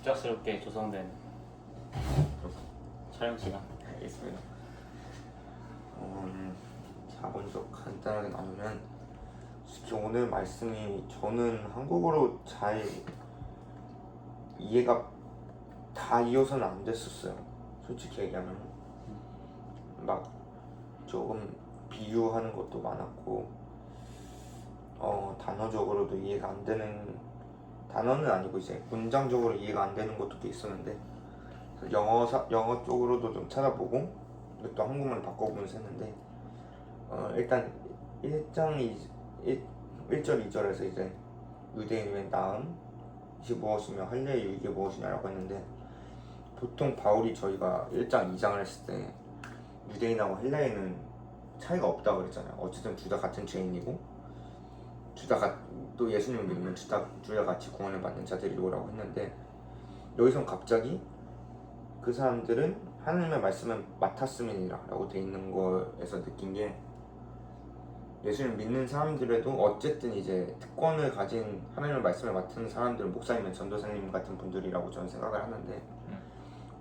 갑작스럽게 조성된 촬영 시간. 알겠습니다. 자, 먼저 간단하게 나누면 솔직히 오늘 말씀이 저는 한국어로 잘 이해가 다 이어서는 안 됐었어요. 솔직히 얘기하면 막 조금 비유하는 것도 많았고 단어적으로도 이해가 안 되는, 단어는 아니고 이제 문장적으로 이해가 안 되는 것도 있었는데 영어 쪽으로도 좀 찾아보고 또 한국말로 바꿔보면서 했는데 일단 1절 2절에서 이제 유대인의 나음 이게 무엇이며 할례의 유익이 무엇이냐라고 했는데, 보통 바울이 저희가 1장 2장을 했을 때 유대인하고 할례에는 차이가 없다고 그랬잖아요. 어쨌든 둘 다 같은 죄인이고 또 예수님을 믿으면 둘 다 같이 구원을 받는 자들이라고 했는데, 여기선 갑자기 그 사람들은 하나님의 말씀을 맡았음이니라 라고 돼 있는 거에서 느낀 게, 예수님을 믿는 사람들에도 어쨌든 이제 특권을 가진 하나님의 말씀을 맡은 사람들은 목사님, 전도사님 같은 분들이라고 저는 생각을 하는데,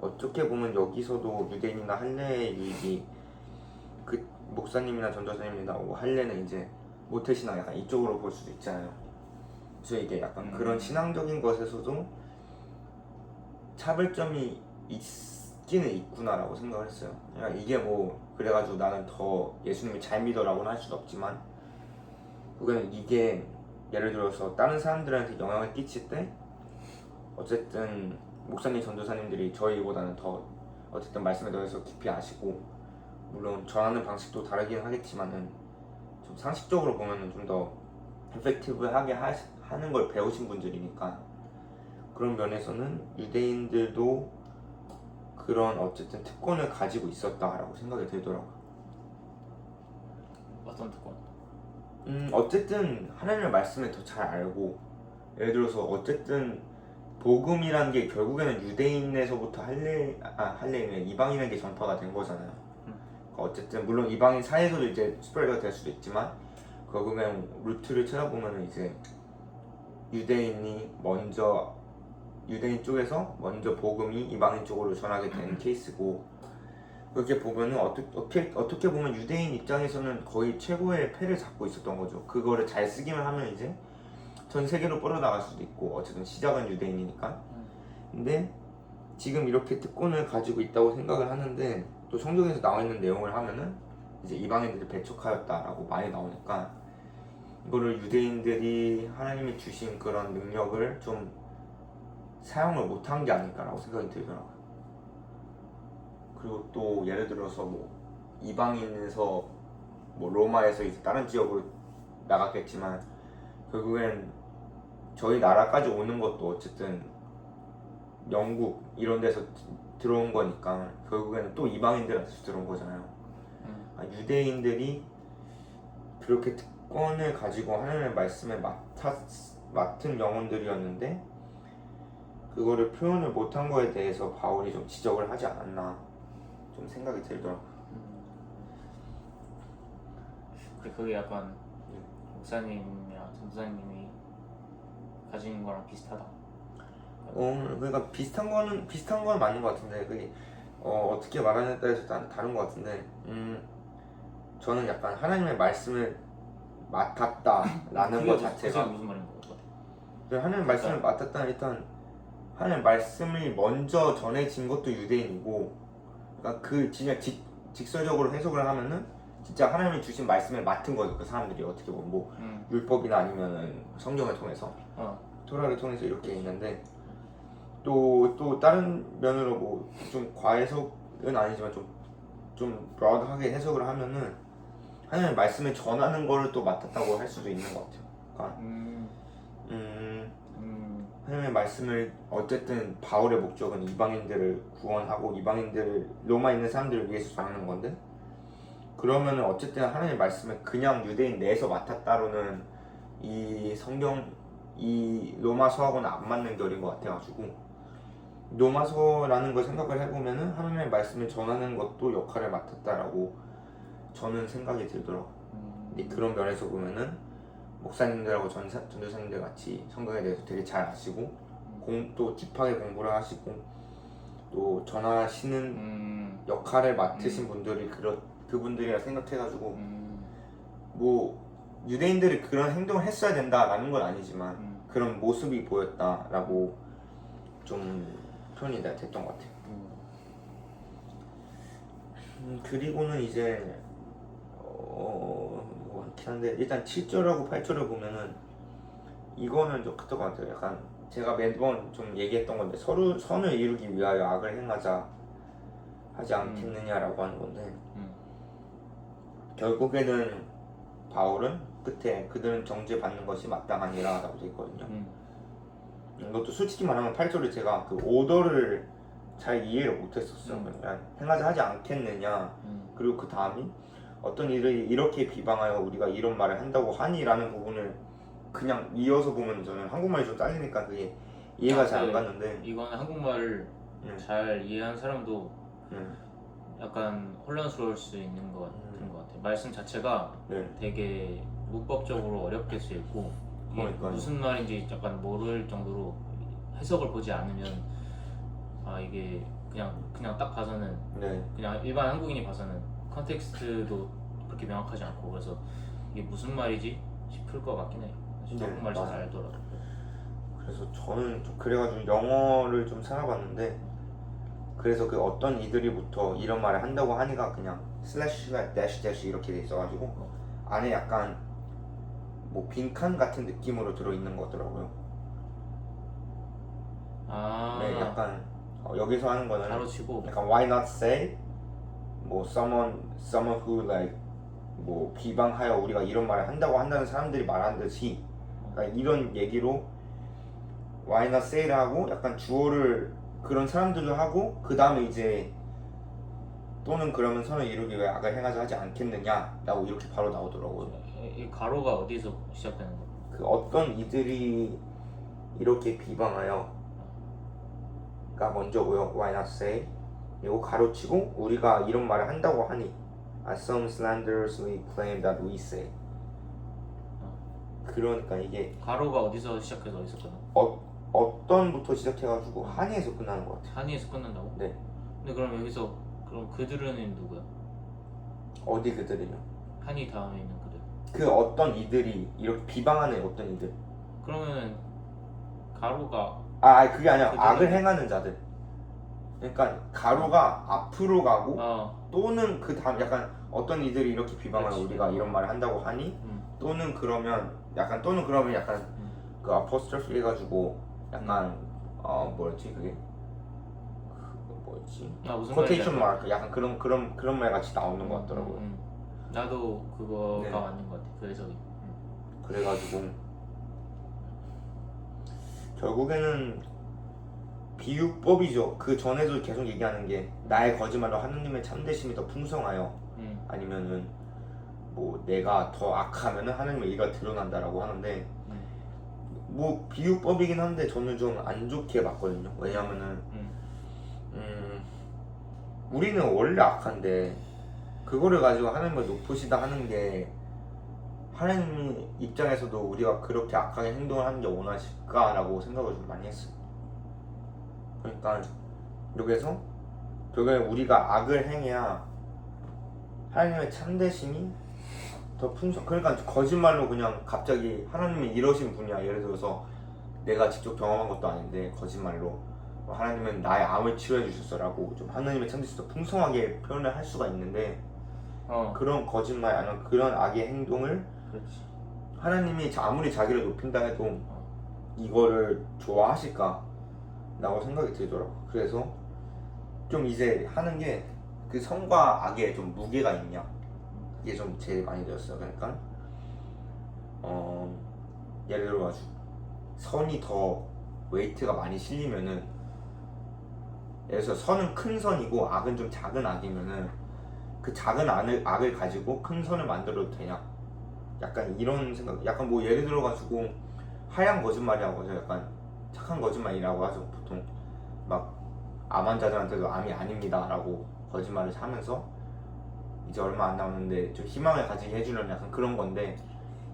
어떻게 보면 여기서도 유대인이나 할례의 유익이 그 목사님이나 전도사님이나 할례는 이제 모태신앙 약간 이쪽으로 볼 수도 있잖아요. 그래서 이게 약간 그런 신앙적인 것에서도 차별점이 있기는 있구나라고 생각을 했어요. 그러니까 이게 뭐 그래가지고 나는 더 예수님을 잘 믿어라고는 할 수는 없지만, 그거는 이게 예를 들어서 다른 사람들한테 영향을 끼칠 때 어쨌든 목사님, 전도사님들이 저희보다는 더 어쨌든 말씀에 대해서 깊이 아시고, 물론 전하는 방식도 다르긴 하겠지만은 좀 상식적으로 보면은 좀 더 에펙티브하게 하는 걸 배우신 분들이니까, 그런 면에서는 유대인들도 그런 어쨌든 특권을 가지고 있었다라고 생각이 들더라고요. 어떤 특권? 어쨌든 하나님의 말씀을 더 잘 알고, 예를 들어서 어쨌든 복음이란 게 결국에는 유대인에서부터 할례인의 이방인에게 전파가 된 거잖아요. 그러니까 어쨌든 물론 이방인 사이에서도 이제 스프레드가 될 수도 있지만, 결국엔 루트를 찾아보면 이제 유대인 쪽에서 먼저 복음이 이방인 쪽으로 전하게 된 케이스고, 그렇게 보면은 어떻게 보면 유대인 입장에서는 거의 최고의 패를 잡고 있었던 거죠. 그거를 잘 쓰기만 하면 이제 전 세계로 뻗어나갈 수도 있고, 어쨌든 시작은 유대인이니까. 근데 지금 이렇게 특권을 가지고 있다고 생각을 하는데, 또 성경에서 나와 있는 내용을 하면은 이제 이방인들이 배척하였다라고 많이 나오니까, 이거를 유대인들이 하나님이 주신 그런 능력을 좀 사용을 못한 게 아닐까라고 생각이 들더라고요. 그리고 또 예를 들어서 뭐 이방인에서 뭐 로마에서 이제 다른 지역으로 나갔겠지만, 결국엔 저희 나라까지 오는 것도 어쨌든 영국 이런 데서 들어온 거니까 결국에는 또 이방인들한테서 들어온 거잖아요. 유대인들이 그렇게 특권을 가지고 하나님의 말씀에 맡은 영혼들이었는데, 그거를 표현을 못한 거에 대해서 바울이 좀 지적을 하지 않았나 좀 생각이 들더라고요. 그게 약간 목사님이나 전도사님이 가진 거랑 비슷하다. 그러니까 비슷한 건 맞는 것 같은데, 그게 어떻게 말하느냐에 따라서 다른 것 같은데, 저는 약간 하나님의 말씀을 맡았다라는 것 자체가, 무슨 말인 것 같아? 하나님의 말씀을 맡았다는, 일단 하나님의 말씀이 먼저 전해진 것도 유대인이고, 그러니까 그 진짜 직설적으로 해석을 하면은 진짜 하나님이 주신 말씀을 맡은 거죠. 그 사람들이 어떻게 보면 뭐 율법이나 아니면은 성경을 통해서 토라를 통해서 이렇게 있는데, 또 다른 면으로 뭐 좀 과해석은 아니지만 좀 브라드하게 해석을 하면은 하나님의 말씀을 전하는 거를 또 맡았다고 할 수도 있는 것 같아요. 그러니까 하나님의 말씀을 어쨌든 바울의 목적은 이방인들을 구원하고 이방인들을 로마에 있는 사람들을 위해서 전하는 건데, 그러면은 어쨌든 하나님의 말씀을 그냥 유대인 내에서 맡았다로는 이 로마서하고는 안 맞는 결인 것 같아가지고, 로마서라는 걸 생각을 해보면은 하나님의 말씀을 전하는 것도 역할을 맡았다라고 저는 생각이 들더라고요. 근데 그런 면에서 보면은 목사님들하고 전도사님들 같이 성경에 대해서 되게 잘 아시고 또 딥하게 공부를 하시고 또 전하시는 역할을 맡으신 분들이 그분들이라 생각해가지고 뭐 유대인들이 그런 행동을 했어야 된다라는 건 아니지만 그런 모습이 보였다라고 좀 표현이 됐던 것 같아요. 그리고는 이제 뭐 많긴 한데 일단 7절하고 8절을 보면은 이거는 좀 그랬던 것 같아요. 약간 제가 매번 좀 얘기했던 건데 서로 선을 이루기 위하여 악을 행하자 하지 않겠느냐라고 하는 건데 결국에는 바울은 끝에 그들은 정죄받는 것이 마땅하니라 라고 되어 있거든요. 이것도 솔직히 말하면 8절을 제가 그 오더를 잘 이해를 못했었어요. 그냥 행하자 하지 않겠느냐 그리고 그 다음이 어떤 일을 이렇게 비방하여 우리가 이런 말을 한다고 하니 라는 부분을 그냥 이어서 보면 저는 한국말이 좀 딸리니까 그게 이해가 잘 안 갔는데 이거는 한국말을 잘 이해한 사람도 약간 혼란스러울 수 있는 것 같은 것 같아요. 말씀 자체가 되게 문법적으로 어렵게 쓰였고 이게 무슨 말인지 약간 모를 정도로 해석을 보지 않으면 아 이게 그냥 딱 봐서는 그냥 일반 한국인이 봐서는 컨텍스트도 그렇게 명확하지 않고 그래서 이게 무슨 말이지 싶을 것 같긴 해요. 한국말 잘 알더라도. 그래서 저는 좀 그래가지고 영어를 좀 찾아봤는데 그래서 그 어떤 이들이부터 이런 말을 한다고 하니까 그냥 슬래시가 대시 이렇게 돼 있어가지고 안에 약간 뭐 빈칸 같은 느낌으로 들어있는 거더라고요. 네, 약간 여기서 하는 거는 가로치고 약간 why not say 뭐 someone who like 뭐 비방하여 우리가 이런 말을 한다고 한다는 사람들이 말하는 듯이 그러니까 이런 얘기로 why not say를 하고 약간 주어를 그런 사람들도 하고 그 다음에 이제 또는 그러면 선을 이루기 위해 악을 행하자 하지 않겠느냐라고 이렇게 바로 나오더라고요. 이 가로가 어디서 시작되는 거예요? 그 어떤 이들이 이렇게 비방하여 가 먼저고요. Why not say? 이거 가로치고 우리가 이런 말을 한다고 하니 As some slanderously claim that we say. 그러니까 이게 가로가 어디서 시작해서 어디서 끝나? 어떤부터 시작해가지고 한이에서 끝나는 것 같아요. 한이에서 끝난다고? 네. 근데 그럼 여기서 그럼 그들은 누구야? 어디 그들이요? 한이 다음에 있는 그들. 그 어떤 이들이 이렇게 비방하는 어떤 이들. 그러면은 가로가 그게 아니라 악을 행하는 자들. 그러니까 가로가 앞으로 가고 또는 그 다음 약간 어떤 이들이 이렇게 비방하는 우리가 이런 말을 한다고 하니 또는 그러면 약간 그 아포스트로피 해가지고 약간 뭐였지 그게 뭐였지? 무슨 코테이션 마크 약간 그런 말 같이 나오는 것 같더라고요. 나도 그거가 맞는 것 같아. 그 해석이. 그래가지고 결국에는 비유법이죠. 그 전에도 계속 얘기하는 게 나의 거짓말로 하느님의 참되심이 더 풍성하여 아니면은 뭐 내가 더 악하면은 하느님의 의가 드러난다라고 하는데 뭐 비유법이긴 한데 저는 좀 안 좋게 봤거든요. 왜냐면은 우리는 원래 악한데 그거를 가지고 하나님을 높으시다 하는 게 하나님 입장에서도 우리가 그렇게 악하게 행동을 하는 게 원하실까라고 생각을 좀 많이 했어요. 그러니까 여기서 결국에 우리가 악을 행해야 하나님의 참되심이 더 풍성. 그러니까 거짓말로 그냥 갑자기 하나님이 이러신 분이야. 예를 들어서 내가 직접 경험한 것도 아닌데 거짓말로 하나님은 나의 암을 치료해 주셨어라고 좀 하나님의 참되심이 더 풍성하게 표현을 할 수가 있는데 그런 거짓말 아니면 그런 악의 행동을 하나님이 아무리 자기를 높인다 해도 이거를 좋아하실까? 라고 생각이 들더라고. 그래서 좀 이제 하는 게 그 선과 악에 좀 무게가 있냐 이게 좀 제일 많이 들었어요. 그러니까 예를 들어가지고 선이 더 웨이트가 많이 실리면은 예를 들어서 선은 큰 선이고 악은 좀 작은 악이면은 그 작은 악을 가지고 큰 선을 만들어도 되냐 약간 이런 생각. 약간 뭐 예를 들어가지고 하얀 거짓말이라고 하죠. 약간 착한 거짓말이라고 하죠. 보통 막 암 환자들한테도 암이 아닙니다 라고 거짓말을 하면서 이제 얼마 안 남았는데 좀 희망을 가지게 해주는 약간 그런 건데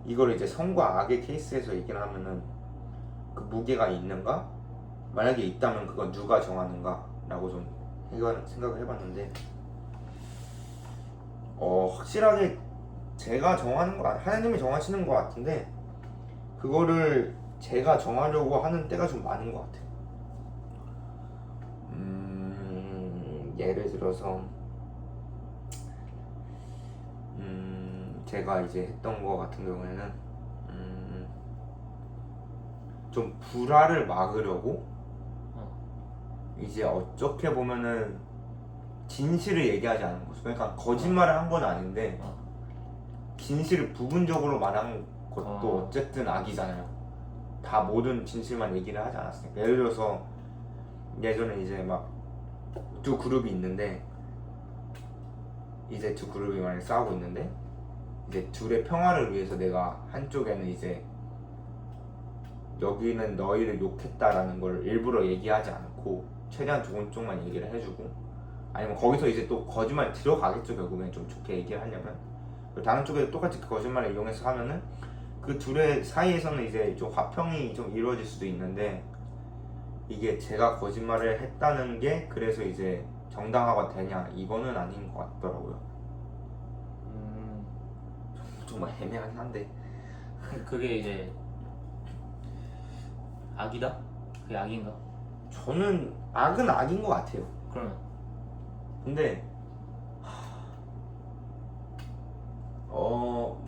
이거를 이제 성과 악의 케이스에서 얘기를 하면은 그 무게가 있는가? 만약에 있다면 그건 누가 정하는가? 라고 좀 생각을 해봤는데 확실하게 제가 정하는 거 하나님이 정하시는 것 같은데 그거를 제가 정하려고 하는 때가 좀 많은 것 같아요. 예를 들어서 제가 이제 했던 거 같은 경우에는 좀 불화를 막으려고 이제 어떻게 보면은 진실을 얘기하지 않은 거죠. 그러니까 거짓말을 한 건 아닌데 진실을 부분적으로 말한 것도 어쨌든 악이잖아요. 다 모든 진실만 얘기를 하지 않았으니까. 예를 들어서 예전에 이제 막 두 그룹이 있는데 이제 두 그룹이 만약에 싸우고 있는데 이제 둘의 평화를 위해서 내가 한쪽에는 이제 여기는 너희를 욕했다라는 걸 일부러 얘기하지 않고 최대한 좋은 쪽만 얘기를 해주고 아니면 거기서 이제 또 거짓말이 들어가겠죠. 결국엔 좀 좋게 얘기를 하려면 다른 쪽에도 똑같이 그 거짓말을 이용해서 하면은 그 둘의 사이에서는 이제 좀 화평이 좀 이루어질 수도 있는데 이게 제가 거짓말을 했다는 게 그래서 이제 정당화가 되냐 이거는 아닌 것 같더라고요. 정말 애매하긴 한데 그게 이제 악이다? 그게 악인가? 저는 악은 악인 것 같아요. 그러면 근데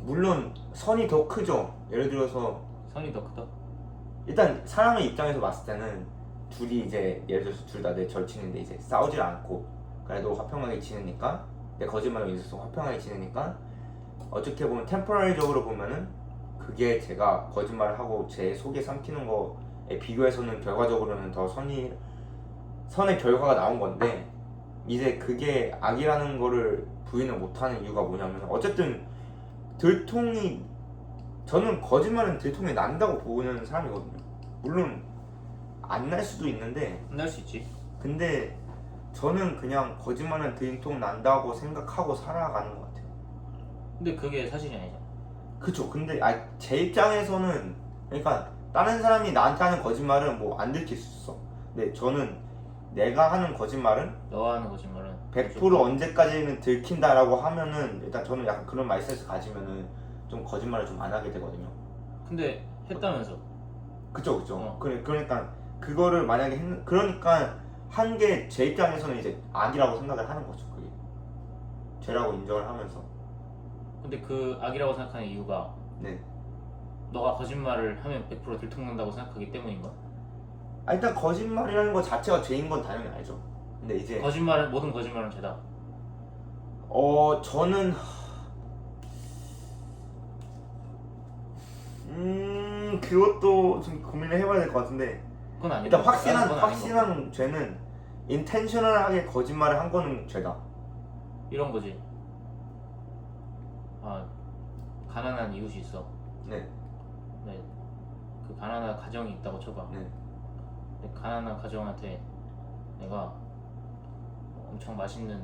물론 선이 더 크죠. 예를 들어서 선이 더 크다? 일단 사람의 입장에서 봤을 때는 둘이 이제 예를 들어서 둘 다 내 절친인데 이제 싸우질 않고 그래도 화평하게 지내니까 내 거짓말을 있어서 화평하게 지내니까 어떻게 보면 템포러리적으로 보면은 그게 제가 거짓말을 하고 제 속에 삼키는 거에 비교해서는 결과적으로는 더 선의 결과가 나온 건데 이제 그게 악이라는 거를 부인을 못하는 이유가 뭐냐면 어쨌든 저는 거짓말은 들통이 난다고 보는 사람이거든요. 물론 안 날 수도 있는데 날 수 있지. 근데 저는 그냥 거짓말은 들통 난다고 생각하고 살아가는 것 같아요. 근데 그게 사실이 아니잖아. 그쵸. 근데 제 입장에서는 그러니까 다른 사람이 나한테 하는 거짓말은 뭐 안 들킬 수 있어. 근데 저는 내가 하는 거짓말은 너가 하는 거짓말은 100% 언제까지는 들킨다라고 하면은 일단 저는 약간 그런 마인드셋을 가지면은 좀 거짓말을 좀 안 하게 되거든요. 근데 했다면서. 그쵸. 그러니까 그거를 만약에 그러니까 한 게 제 입장에서는 이제 악이라고 생각을 하는 거죠. 그게 죄라고 인정을 하면서. 근데 그 악이라고 생각하는 이유가 네. 너가 거짓말을 하면 100% 들통난다고 생각하기 때문인가? 일단 거짓말이라는 것 자체가 죄인 건 당연히 알죠. 근데 이제 모든 거짓말은 죄다. 저는 그것도 좀 고민을 해봐야 될 것 같은데 그건 아니고 일단 확실한 죄는 인텐셔널하게 거짓말을 한 거는 죄다. 이런 거지. 가난한 이웃이 있어. 네. 네. 그 가난한 가정이 있다고 쳐봐. 네. 근데 가난한 가정한테 내가 엄청 맛있는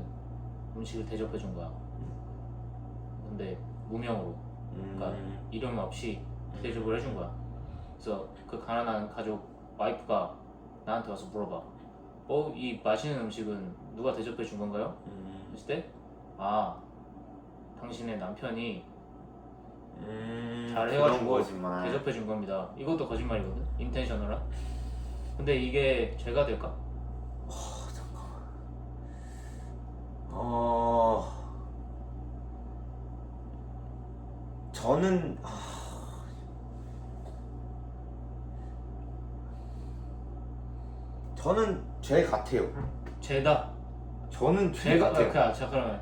음식을 대접해 준 거야. 근데 무명으로, 그러니까 이름 없이 대접을 해준 거야. 그래서 그 가난한 가족 와이프가 나한테 와서 물어봐. 이 맛있는 음식은 누가 대접해 준 건가요? 했을 때, 당신의 남편이 잘 해가지고 대접해 준 겁니다. 이것도 거짓말이거든. 인텐셔널한. 근데 이게 죄가 될까? 잠깐만. 저는 죄 같아요. 죄다. 저는 죄 같아요. 자 그러면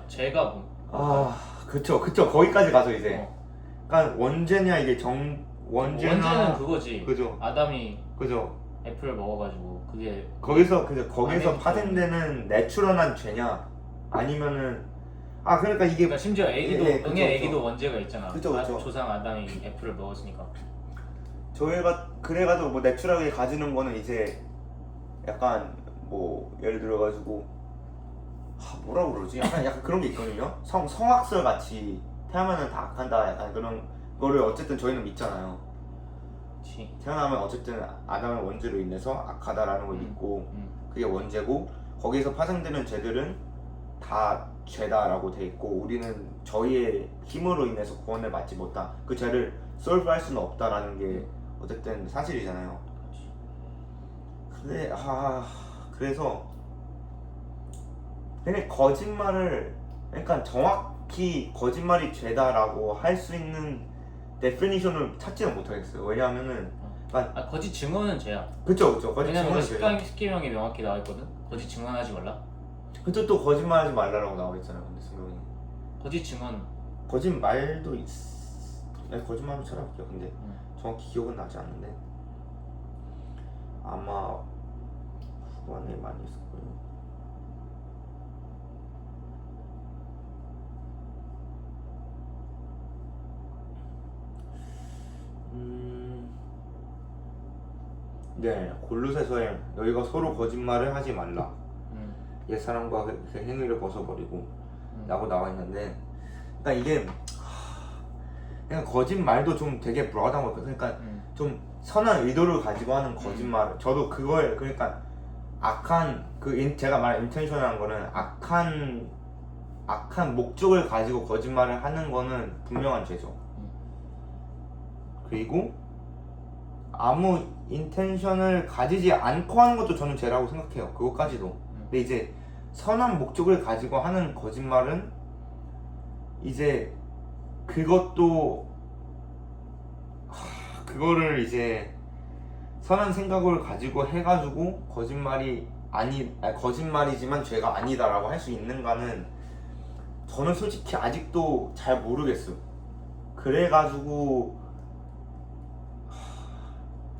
죄가 뭐? 그쵸. 거기까지 가서 이제. 그러니까 원죄냐 이게 원죄는 그거지. 그죠. 아담이 그죠. 애플을 먹어가지고 그게 거기서 파생되는 내추럴한 죄냐 아니면은 그러니까 이게 그러니까 심지어 애기도 그쵸. 애기도 원죄가 있잖아. 그쵸. 조상 아담이 애플을 먹었으니까. 저희가 그래가지고 뭐 내추럴하게 가지는 거는 이제 약간 뭐 예를 들어가지고 뭐라고 그러지? 약간 그런 게 있거든요. 성악설 같이 태어나면 다 악한다. 약간 그런 거를 어쨌든 저희는 믿잖아요. 그치. 태어나면 어쨌든 아담의 원죄로 인해서 악하다라는 걸 믿고 그게 원죄고 거기에서 파생되는 죄들은 다 죄다라고 돼 있고 우리는 저희의 힘으로 인해서 구원을 받지 못한 그 죄를 솔브할 수는 없다라는 게 어쨌든 사실이잖아요. 근데 그래서 근데 거짓말을 그러니까 정확히 거짓말이 죄다라고 할 수 있는 데피니션을 찾지는 못하겠어요. 왜냐하면은 거짓 증언은 죄야. 그쵸 거짓 왜냐면 증언은 죄죠. 10계명에 명확히 나와 있거든. 거짓 증언하지 말라. 근데 또 거짓말하지 말라라고 나와 있잖아요. 근데 성경에 거짓 증언. 거짓말도 거짓말로 찾아볼게요. 근데 정확히 기억은 나지 않는데 아마 후반에 많이 있을 거예요. 네, 골로새서에 너희가 서로 거짓말을 하지 말라. 옛사람과 그 행위를 벗어버리고 라고 나와 있는데 그러니까 이게 그러니까 거짓말도 좀 되게 브로드한 거 그러니까 좀 선한 의도를 가지고 하는 거짓말 저도 그걸 그러니까 악한 제가 말한 인텐션이라는 거는 악한 목적을 가지고 거짓말을 하는 거는 분명한 죄죠. 그리고 아무 인텐션을 가지지 않고 하는 것도 저는 죄라고 생각해요. 그것까지도. 근데 이제 선한 목적을 가지고 하는 거짓말은 이제 그것도 그거를 이제 선한 생각을 가지고 해가지고 거짓말이지만 죄가 아니다라고 할 수 있는가는 저는 솔직히 아직도 잘 모르겠어요. 그래가지고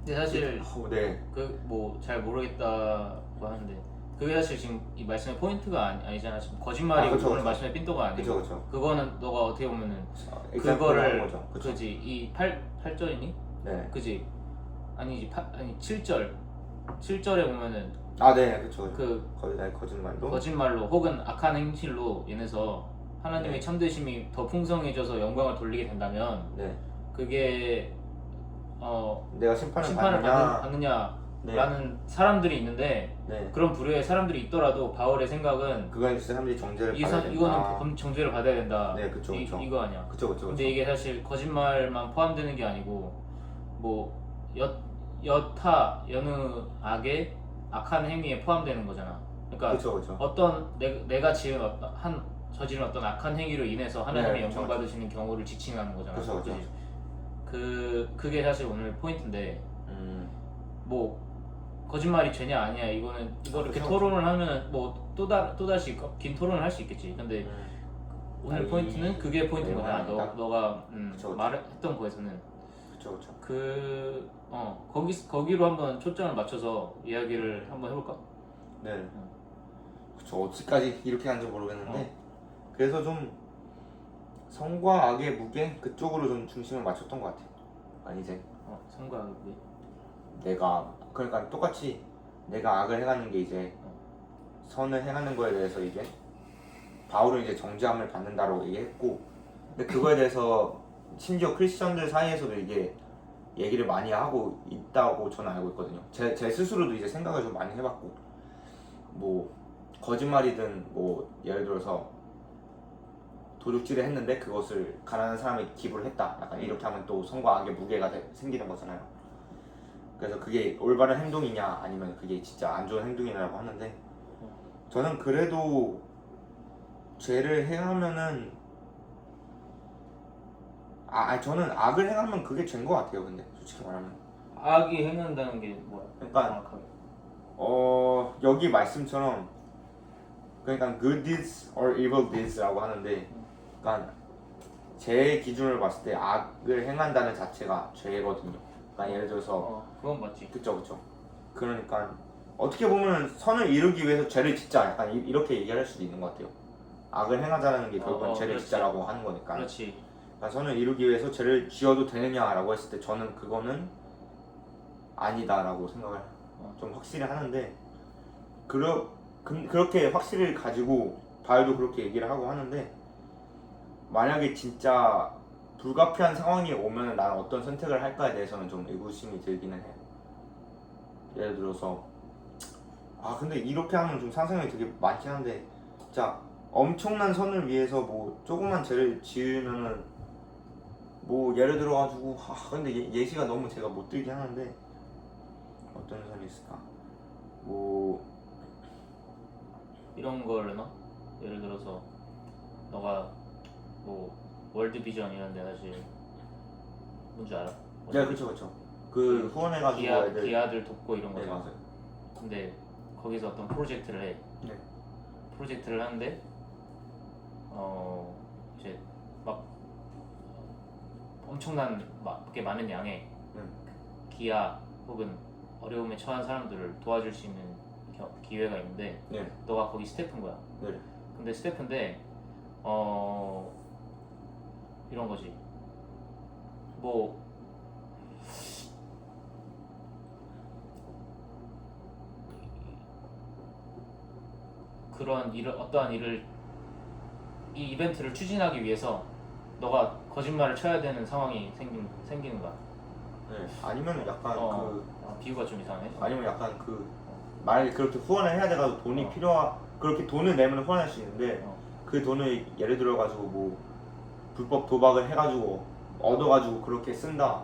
근데 사실 네. 그 뭐 잘 모르겠다고 하는데 그게 사실 지금 이 말씀의 포인트가 아니잖아. 지금 거짓말이고 그쵸, 오늘 그쵸. 말씀의 핀도가 아니고 그쵸. 그거는 너가 어떻게 보면은 일단 그거를 거죠. 그쵸. 그지 이 8절이니? 네. 그지 아니지 7절에 보면은 네, 그쵸. 거짓말도 거짓말로 혹은 악한 행실로 인해서 하나님의 네. 참되심이 더 풍성해져서 영광을 돌리게 된다면 네. 그게 내가 심판을 받느냐라는 사람들이 있는데 네. 그런 부류의 사람들이 있더라도 바울의 생각은 그건 진짜 사람들이 정죄를 받아야 된다. 이거는 정죄를 받아야 된다. 네, 그쵸. 이거 아니야. 그쵸. 근데 이게 사실 거짓말만 포함되는 게 아니고 뭐 여느 악의 악한 행위에 포함되는 거잖아. 그러니까 그쵸. 어떤 내가 저지른 어떤 악한 행위로 인해서 하나님의 네, 영광 그쵸. 받으시는 경우를 지칭하는 거잖아. 그쵸. 그치? 그게 사실 오늘 포인트인데 뭐 거짓말이 죄냐 아니야 이거를 이렇게 그쵸. 토론을 하면 뭐 또다시 긴 토론을 할 수 있겠지. 근데 오늘 포인트는 그게 포인트인 거잖아. 너가 그쵸. 말했던 거에서는 그쵸. 거기로 한번 초점을 맞춰서 이야기를 한번 해볼까? 네. 그쵸. 어디까지 이렇게 하는지 모르겠는데 그래서 좀 성과 악의 무게 그쪽으로 좀 중심을 맞췄던 것 같아요. 이제 성과 악의 내가 그러니까 똑같이 내가 악을 행하는 게 이제 선을 행하는 거에 대해서 이제 바울은 이제 정죄함을 받는다라고 얘기했고 근데 그거에 대해서 심지어 크리스천들 사이에서도 이게 얘기를 많이 하고 있다고 저는 알고 있거든요. 제 스스로도 이제 생각을 좀 많이 해봤고 뭐 거짓말이든 뭐 예를 들어서 도둑질을 했는데 그것을 가난한 사람에게 기부를 했다. 약간 이렇게 하면 또 선과 악의 무게가 생기는 거잖아요. 그래서 그게 올바른 행동이냐 아니면 그게 진짜 안 좋은 행동이냐라고 하는데 저는 그래도 죄를 행하면은 저는 악을 행하면 그게 죄인 것 같아요. 근데 솔직히 말하면 악이 행한다는 게 뭐야? 그러니까 정확하게. 여기 말씀처럼 그러니까 good deeds or evil deeds라고 하는데 그러니까 제 기준으로 봤을 때 악을 행한다는 자체가 죄거든요. 그러니까 예를 들어서 그건 맞지. 그쵸. 그러니까 어떻게 보면 선을 이루기 위해서 죄를 짓자 약간 이렇게 얘기할 수도 있는 것 같아요. 악을 행하자는 게 결국은 죄를 그렇지. 짓자라고 하는 거니까. 그렇지. 그러니까 선을 이루기 위해서 죄를 지어도 되느냐라고 했을 때 저는 그거는 아니다라고 생각을 좀 확실히 하는데 그렇게 확실히 가지고 바울도 그렇게 얘기를 하고 하는데 만약에 진짜 불가피한 상황이 오면 난 어떤 선택을 할까에 대해서는 좀 의구심이 들기는 해. 예를 들어서 근데 이렇게 하면 좀 상상력이 되게 많긴 한데 진짜 엄청난 선을 위해서 뭐 조그만 죄를 지으면은 뭐 예를 들어가지고 근데 예시가 너무 제가 못 들긴 하는데 어떤 선이 있을까? 뭐 이런 걸로나 예를 들어서 너가 뭐 월드비전 이런 데 사실 뭔지 알아? 네, 그쵸. 그 후원해가지고 애들 기아들 돕고 이런 네, 거잖아. 맞아요. 근데 거기서 어떤 프로젝트를 해. 네. 프로젝트를 하는데 이제 막 엄청난 게 많은 양의 기아 혹은 어려움에 처한 사람들을 도와줄 수 있는 기회가 있는데 네. 너가 거기 스태프인 거야. 네. 근데 스태프인데 이런 거지. 뭐 그런 일을 어떠한 일을 이 이벤트를 추진하기 위해서 너가 거짓말을 쳐야 되는 상황이 생기는 거야. 네. 아니면 약간 비유가 좀 이상해. 아니면 약간 만약에 그렇게 후원을 해야 돼가지고 돈이 그렇게 돈을 내면 후원할 수 있는데 그 돈을 예를 들어가지고 뭐 불법 도박을 해가지고 얻어가지고 그렇게 쓴다.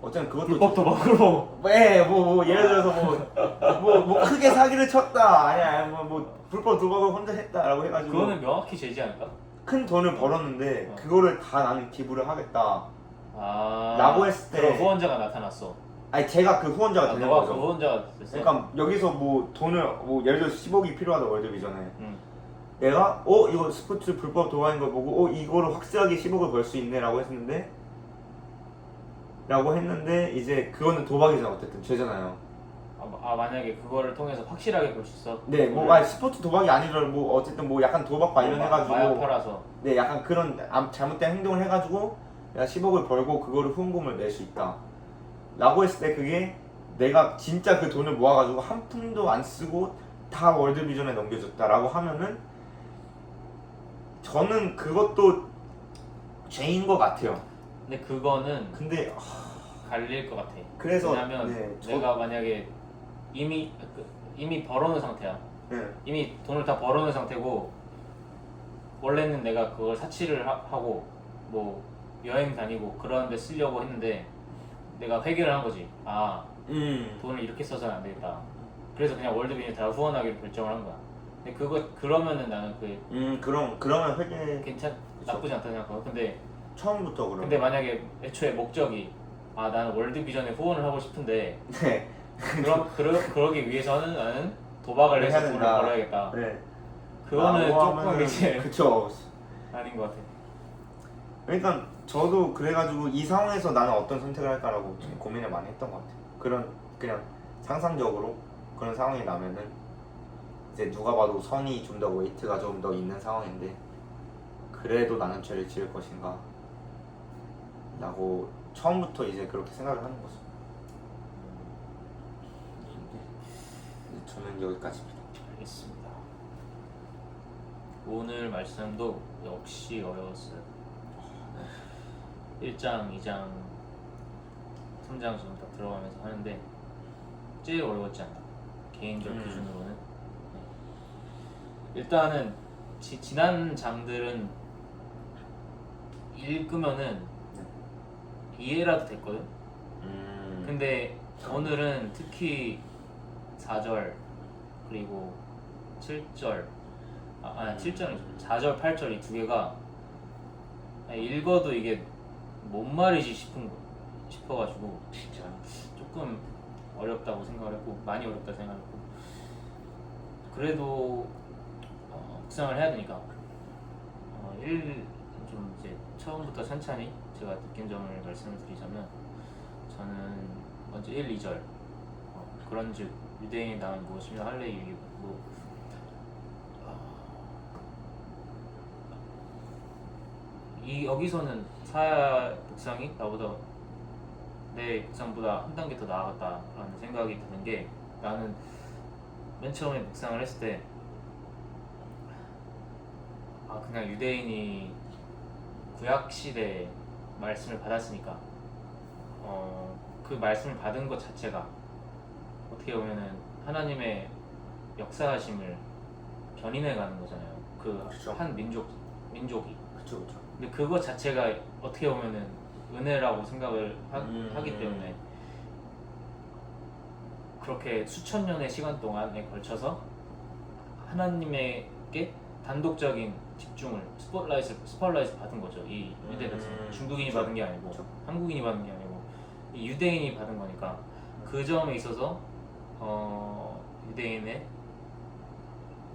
어쨌든 그것도 불법 도박으로. 뭐 예를 들어서 뭐 크게 사기를 쳤다. 아니야 뭐 불법 도박을 혼자 했다라고 해가지고 그거는 명확히 죄지 않을까? 큰 돈을 벌었는데 그거를 다 나는 기부를 하겠다. 라고 라고 했을 때 그런 후원자가 나타났어. 아니 제가 그 후원자가 되는 너가 거죠. 그 후원자가 됐어. 그러니까 여기서 뭐 돈을 뭐 예를 들어서 10억이 필요하다 월드비전에 응. 내가 이거 스포츠 불법 도박인 걸 보고 이거를 확실하게 10억을 벌 수 있네라고 했는데 이제 그거는 도박이잖아. 어쨌든 죄잖아요. 만약에 그거를 통해서 확실하게 볼 수 있어. 네, 뭐 스포츠 도박이 아니더라도 뭐 어쨌든 뭐 약간 도박 관련해가지고 마약 팔아서. 네, 약간 그런 잘못된 행동을 해가지고 내가 10억을 벌고 그거를 후원금을 낼 수 있다. 라고 했을 때 그게 내가 진짜 그 돈을 모아가지고 한 푼도 안 쓰고 다 월드비전에 넘겨줬다라고 하면은 저는 그것도 죄인 것 같아요. 근데 그거는 근데 갈릴 것 같아. 그래서 왜냐면 내가 만약에 이미 벌어놓은 상태야. 네. 이미 돈을 다 벌어놓은 상태고 원래는 내가 그걸 사치를 하고 뭐 여행 다니고 그런 데 쓰려고 했는데 내가 회개를 한 거지. 돈을 이렇게 써서는 안 되겠다. 그래서 그냥 월드비전 다 후원하기로 결정을 한 거야. 근데 그러면은 나는 그러면 회계 나쁘지 않다 생각하고. 근데 처음부터 그러면 근데 만약에 애초에 목적이 나는 월드비전에 후원을 하고 싶은데 네. 그러기 위해서는 나는 도박을 해서 돈을 벌어야겠다. 네. 그거는 조금 이제 그쵸. 아닌 것 같아. 그러니까 저도 그래가지고 이 상황에서 나는 어떤 선택을 할까라고 좀 고민을 많이 했던 것 같아요. 그냥 상상적으로 그런 상황이 나면은 이제 누가 봐도 선이 좀 더 웨이트가 좀 더 있는 상황인데 그래도 나는 죄를 지을 것인가 라고 처음부터 이제 그렇게 생각을 하는 거죠. 저는 여기까지입니다. 알겠습니다. 오늘 말씀도 역시 어려웠어요. 1장, 2장, 3장 지금 다 들어가면서 하는데 제일 어려웠지 않나? 개인적 기준으로는. 일단은 지난 장들은 읽으면은 이해라도 됐거든? 근데 오늘은 특히 4절 그리고 7절 7절이 4절 8절 이 두 개가 읽어도 이게 뭔 말이지 싶어가지고 진짜 조금 어렵다고 생각을 했고 많이 어렵다 생각했고 그래도 묵상을 해야 되니까 좀 이제 처음부터 천천히 제가 느낀 점을 말씀을 드리자면 저는 먼저 1, 2절 그런즉 유대인이 나은 무엇이며 할례 이게 여기서는 사야 묵상이 나보다 내 묵상보다 한 단계 더 나아갔다라는 생각이 드는 게 나는 맨 처음에 묵상을 했을 때 그냥 유대인이 구약 시대 말씀을 받았으니까 그 말씀을 받은 것 자체가 어떻게 보면은 하나님의 역사하심을 견인해 가는 거잖아요. 그 한 민족이. 그쵸. 근데 그것 자체가 어떻게 보면은 은혜라고 생각을 하기 때문에 그렇게 수천 년의 시간 동안에 걸쳐서 하나님에게 단독적인 집중을 스포트라이트 받은 거죠. 이 유대 백성 중국인이 받은 게 아니고 한국인이 받은 게 아니고 이 유대인이 받은 거니까 그 점에 있어서 유대인의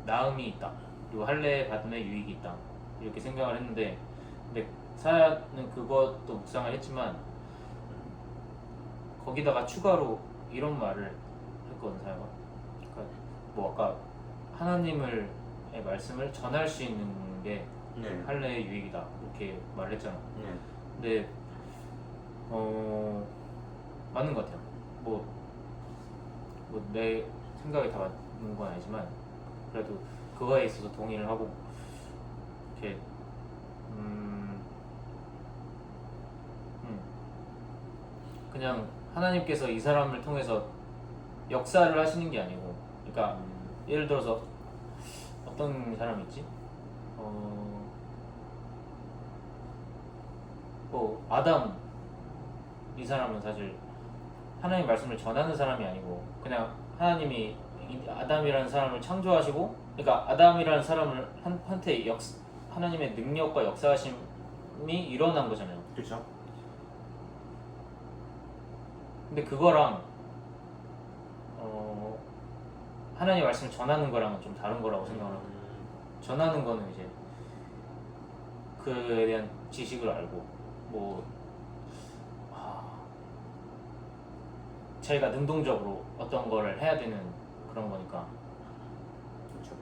나음이 있다. 그리고 할례 받음의 유익이 있다. 이렇게 생각을 했는데 근데 사야는 그것도 묵상을 했지만 거기다가 추가로 이런 말을 했거든 사야가. 그러니까 뭐 아까 하나님의 말씀을 전할 수 있는 게 할례의 유익이다 이렇게 말했잖아. 근데 맞는 것 같아요. 뭐 내 생각이 다 맞는 건 아니지만 그래도 그거에 있어서 동의를 하고 이렇게 그냥 하나님께서 이 사람을 통해서 역사를 하시는 게 아니고, 그러니까 예를 들어서 어떤 사람이 있지? 뭐 아담 이 사람은 사실 하나님 말씀을 전하는 사람이 아니고 그냥 하나님이 아담이라는 사람을 창조하시고, 그러니까 아담이라는 사람을 한테 하나님의 능력과 역사하심이 일어난 거잖아요. 그렇죠. 근데 그거랑 하나님의 말씀을 전하는 거랑은 좀 다른 거라고 생각을 하고, 전하는 거는 이제 그에 대한 지식을 알고 뭐 자기가 능동적으로 어떤 거를 해야 되는 그런 거니까. 그렇죠.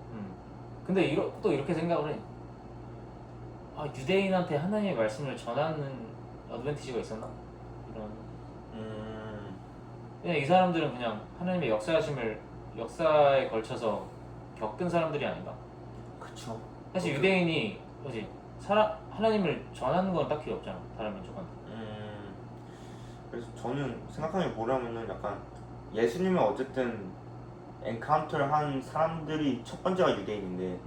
근데 또 이렇게 생각을 해. 유대인한테 하나님의 말씀을 전하는 어드밴티지가 있었나? 이런. 그냥 이 사람들은 그냥 하나님의 역사에 걸쳐서 겪은 사람들이 아닌가? 그쵸. 사실 유대인이 하나님을 전하는 건 딱히 없잖아, 다른 민족한테. 그래서 저는 생각하는 게 뭐냐면은 약간 예수님을 어쨌든 엔카운터를 한 사람들이 첫 번째가 유대인인데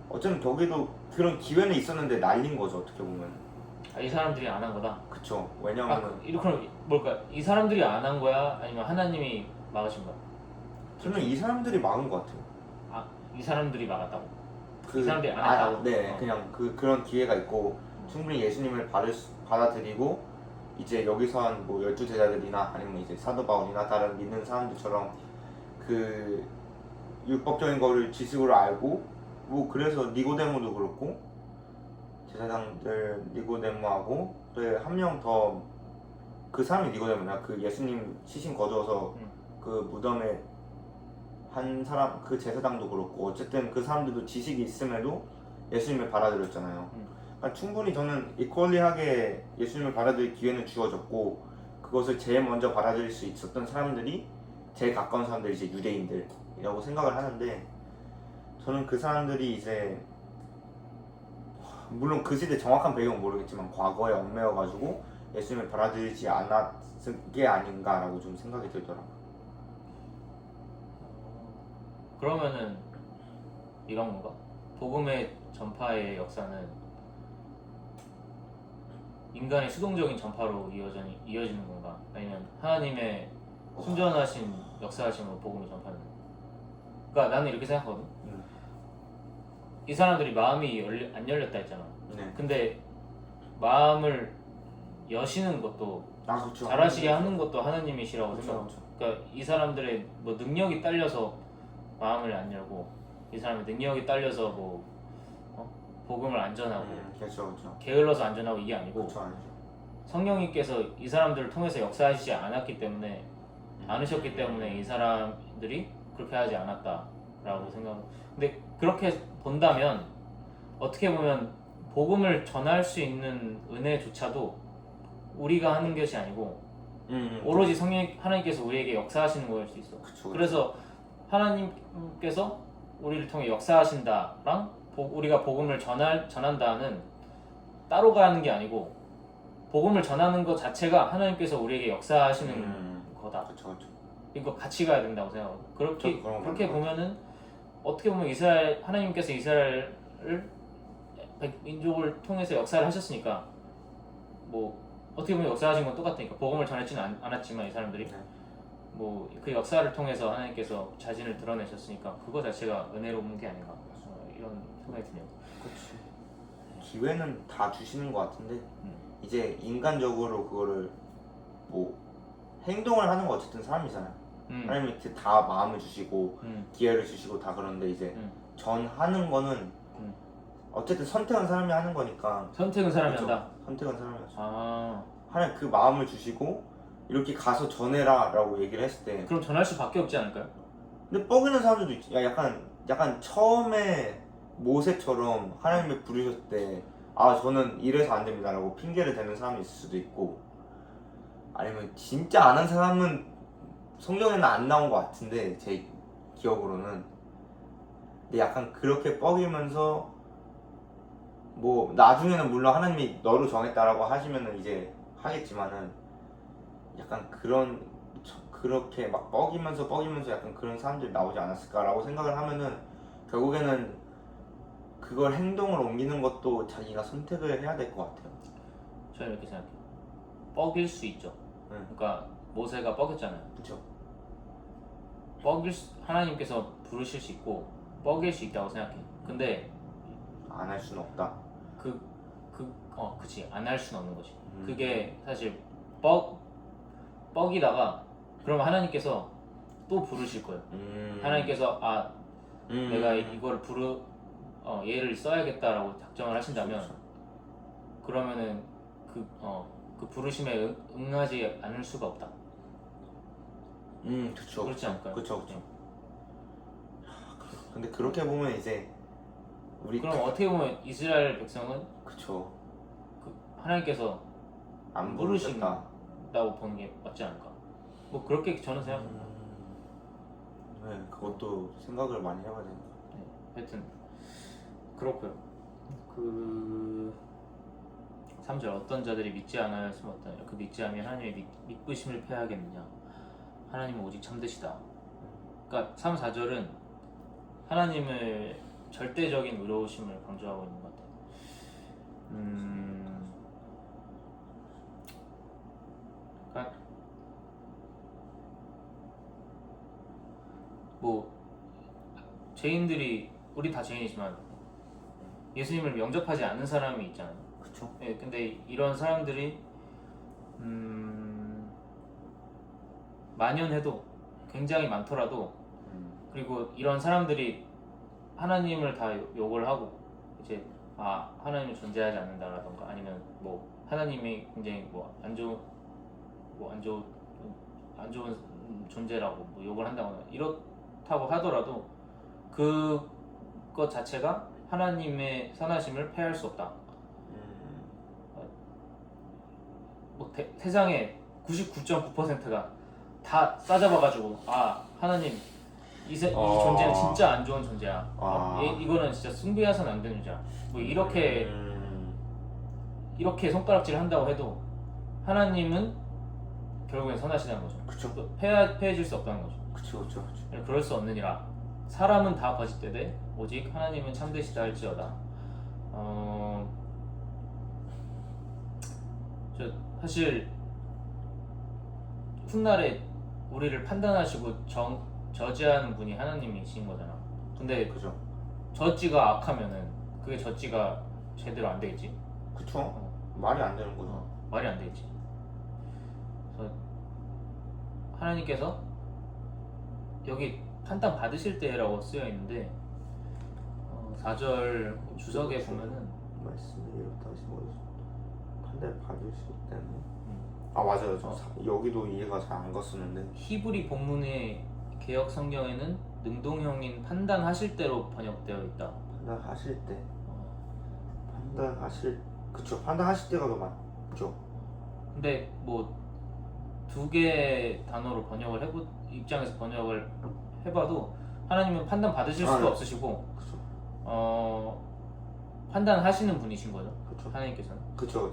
어쨌든 거기도 그런 기회는 있었는데 날린 거죠, 어떻게 보면. 이 사람들이 안 한 거다? 그쵸. 왜냐면은 그럼 뭘까? 이 사람들이 안 한 거야? 아니면 하나님이 막으신 거야? 저는 이 사람들이 막은 것 같아요. 이 사람들이 막았다고? 이 사람들이 안 했다고? 네, 그냥 그런 기회가 있고 충분히 예수님을 받아들이고 이제 여기서 한 뭐 12제자들이나 아니면 이제 사도 바울이나 다른 믿는 사람들처럼 그 율법적인 거를 지식으로 알고 뭐 그래서 니고데모도 그렇고 제사장들 니고데모하고 또 한 명 더 그 사람이 니고데모나 그 예수님 시신 거두어서 그 무덤에 한 사람 그 제사장도 그렇고 어쨌든 그 사람들도 지식이 있음에도 예수님을 받아들였잖아요. 그러니까 충분히 저는 이퀄리하게 예수님을 받아들일 기회는 주어졌고 그것을 제일 먼저 받아들일 수 있었던 사람들이 제일 가까운 사람들이 이제 유대인들이라고 생각을 하는데 저는 그 사람들이 이제 물론 그 시대 정확한 배경은 모르겠지만 과거에 얽매여가지고 예수님을 받아들이지 않았은 게 아닌가라고 좀 생각이 들더라고요. 그러면은 이런 건가? 복음의 전파의 역사는 인간의 수동적인 전파로 이어지는 건가? 아니면 하나님의 순전하신 역사하심으로 복음을 전파하는 건가? 그러니까 나는 이렇게 생각하거든. 이 사람들이 마음이 안 열렸다 했잖아. 네. 근데 마음을 여시는 것도 그렇죠. 잘하시게 하는 것도 하나님이시라고 그렇죠, 생각하고. 그렇죠. 그러니까 이 사람들의 뭐 능력이 딸려서 마음을 안 열고 이 사람의 능력이 딸려서 뭐 복음을 안 전하고 그렇죠. 게을러서 안 전하고 이게 아니고 그렇죠, 아니죠. 성령님께서 이 사람들을 통해서 역사하시지 않았기 때문에 않으셨기 때문에 이 사람들이 그렇게 하지 않았다라고 생각하고. 근데 그렇게 본다면 어떻게 보면 복음을 전할 수 있는 은혜조차도 우리가 하는 것이 아니고 오로지 하나님께서 우리에게 역사하시는 거일 수 있어. 그쵸. 그래서 하나님께서 우리를 통해 역사하신다랑 우리가 복음을 전한다는 따로 가는 게 아니고 복음을 전하는 것 자체가 하나님께서 우리에게 역사하시는 거다. 그렇죠. 이거 같이 가야 된다고 생각하고 그렇게 거 보면은 어떻게 보면 이스라엘 하나님께서 이스라엘을 민족을 통해서 역사를 하셨으니까 뭐 어떻게 보면 역사하신 건 똑같으니까 복음을 전하지는 않았지만 이 사람들이 네. 뭐 그 역사를 통해서 하나님께서 자신을 드러내셨으니까 그거 자체가 은혜로운 게 아닌가 이런 생각이 드네요. 그렇지. 기회는 다 주시는 것 같은데 이제 인간적으로 그거를 뭐 행동을 하는 거 어쨌든 사람이잖아요. 하나님이 이렇게 다 마음을 주시고 기회를 주시고 다 그런데 이제 전하는 거는 어쨌든 선택은 사람이 하는 거니까. 선택은 사람이 그렇죠? 한다. 선택은 사람이 하죠. 아 하나님 그 마음을 주시고 이렇게 가서 전해라 라고 얘기를 했을 때 그럼 전할 수밖에 없지 않을까요? 근데 뻐기는 사람들도 있지. 약간 처음에 모세처럼 하나님이 부르셨을 때 저는 이래서 안 됩니다 라고 핑계를 대는 사람이 있을 수도 있고, 아니면 진짜 안 한 사람은 성경에는 안 나온 것 같은데 제 기억으로는. 근데 약간 그렇게 뻐기면서 뭐 나중에는 물론 하나님이 너로 정했다라고 하시면은 이제 하겠지만은 약간 그렇게 막 뻐기면서 약간 그런 사람들이 나오지 않았을까라고 생각을 하면은 결국에는 그걸 행동으로 옮기는 것도 자기가 선택을 해야 될 것 같아요. 저는 이렇게 생각해요. 뻐길 수 있죠. 그러니까 모세가 뻐겼잖아요. 그렇죠. 하나님께서 부르실 수 있고 뻐길 수 있다고 생각해. 근데 안 할 수는 없다. 그치, 안 할 수는 없는 거지. 그게 사실 뻐기다가 그러면 하나님께서 또 부르실 거예요. 하나님께서 내가 이거를 얘를 써야겠다라고 작정을 하신다면 그쵸. 그러면은 그 부르심에 응하지 않을 수가 없다. 그쵸. 그렇지 않을까요? 그쵸. 근데 그렇게 보면 이제 그럼 어떻게 보면 이스라엘 백성은 그쵸. 하나님께서 안 부르신다고 부르셨다. 보는 게 맞지 않을까? 뭐 그렇게 저는 생각합니다. 네, 그것도 생각을 많이 해봐야 되는 것 같아요. 하여튼 그렇고요. 3절 어떤 자들이 믿지 않아야 할수 없다. 그 믿지 않으면 하나님의 믿부심을 패하겠느냐. 하나님은 오직 참되시다. 그러니까 3, 4절은 하나님의 절대적인 의로우심을 강조하고 있는 것 같아요. 그러니까 뭐 죄인들이 우리 다 죄인이지만 예수님을 영접하지 않는 사람이 있잖아요. 그쵸? 예, 근데 이런 사람들이 만연해도 굉장히 많더라도 그리고 이런 사람들이 하나님을 다 욕을 하고 이제 하나님은 존재하지 않는다라던가 아니면 뭐 하나님이 굉장히 뭐 안 좋은 존재라고 뭐 욕을 한다거나 이렇다고 하더라도 그것 자체가 하나님의 선하심을 패할 수 없다. 뭐 세상에 99.9%가 다 싸잡아가지고 하나님 이 존재는 진짜 안 좋은 존재야. 이거는 진짜 숭배해서는 안 되는 존재야. 뭐 이렇게 손가락질을 한다고 해도 하나님은 결국엔 선하시다는 거죠. 그쵸. 패해질 수 없다는 거죠. 그쵸. 그럴 수 없느니라. 사람은 다 거짓되되 오직 하나님은 참되시다 할지어다. 사실 훗날에 우리를 판단하시고 저지하는 분이 하나님이신 거잖아. 근데 그죠. 저지가 악하면은 그게 저지가 제대로 안 되겠지. 그쵸. 말이 안 되는 거죠. 말이 안 되겠지. 그래서 하나님께서 여기 판단 받으실 때라고 쓰여 있는데 4절 주석에 보면은 말씀을 이렇다 하시고 판단을 받으실 때는 맞아요. 여기도 이해가 잘 안 갔었는데 히브리 본문의 개역 성경에는 능동형인 판단하실 때로 번역되어 있다. 판단하실 때 판단하실 때가 더 맞죠. 근데 뭐 두 개의 단어로 입장에서 번역을 해봐도 하나님은 판단 받으실 수가 없으시고 그쵸. 판단하시는 분이신 거죠. 그쵸. 하나님께서는. 그쵸.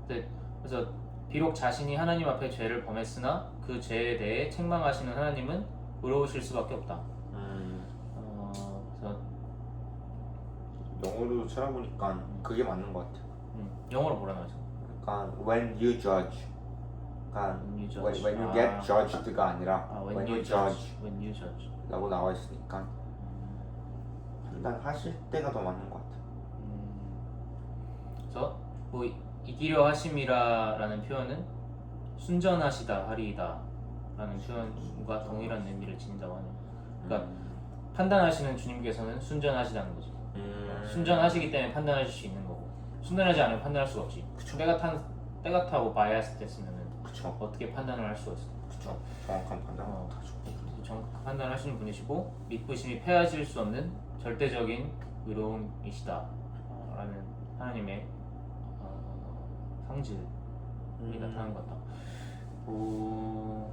그래서 비록 자신이 하나님 앞에 죄를 범했으나 그 죄에 대해 책망하시는 하나님은 의로우실 수밖에 없다. 그래서 영어로 찾아보니까 그게 맞는 것 같아요. 영어로 뭐라 나오죠? 약간 when you judge, 약간 when you get judged가 아니라 when you judge when you judge 라고 나와 있으니까 판단하실 때가 더 맞는 것 같아요. 그래서 뭐 이기려 하심이라라는 표현은 순전하시다 하리이다 라는 표현과 동일한 의미를 지닌다고 하네요. 그러니까 판단하시는 주님께서는 순전하시다는 거죠. 순전하시기 때문에 판단하실 수 있는 거고, 순전하지 않으면 판단할 수가 없지. 그쵸. 때가 타고 바이아스 됐으면은 그쵸. 어떻게 판단을 할 수가 있어? 그쵸. 정확한 판단 못하죠. 정확한 판단을 하시는 분이시고 믿부심이 패하실 수 없는 절대적인 의로움이시다 라는 하나님의 성질이 나타난 것 같다. 5,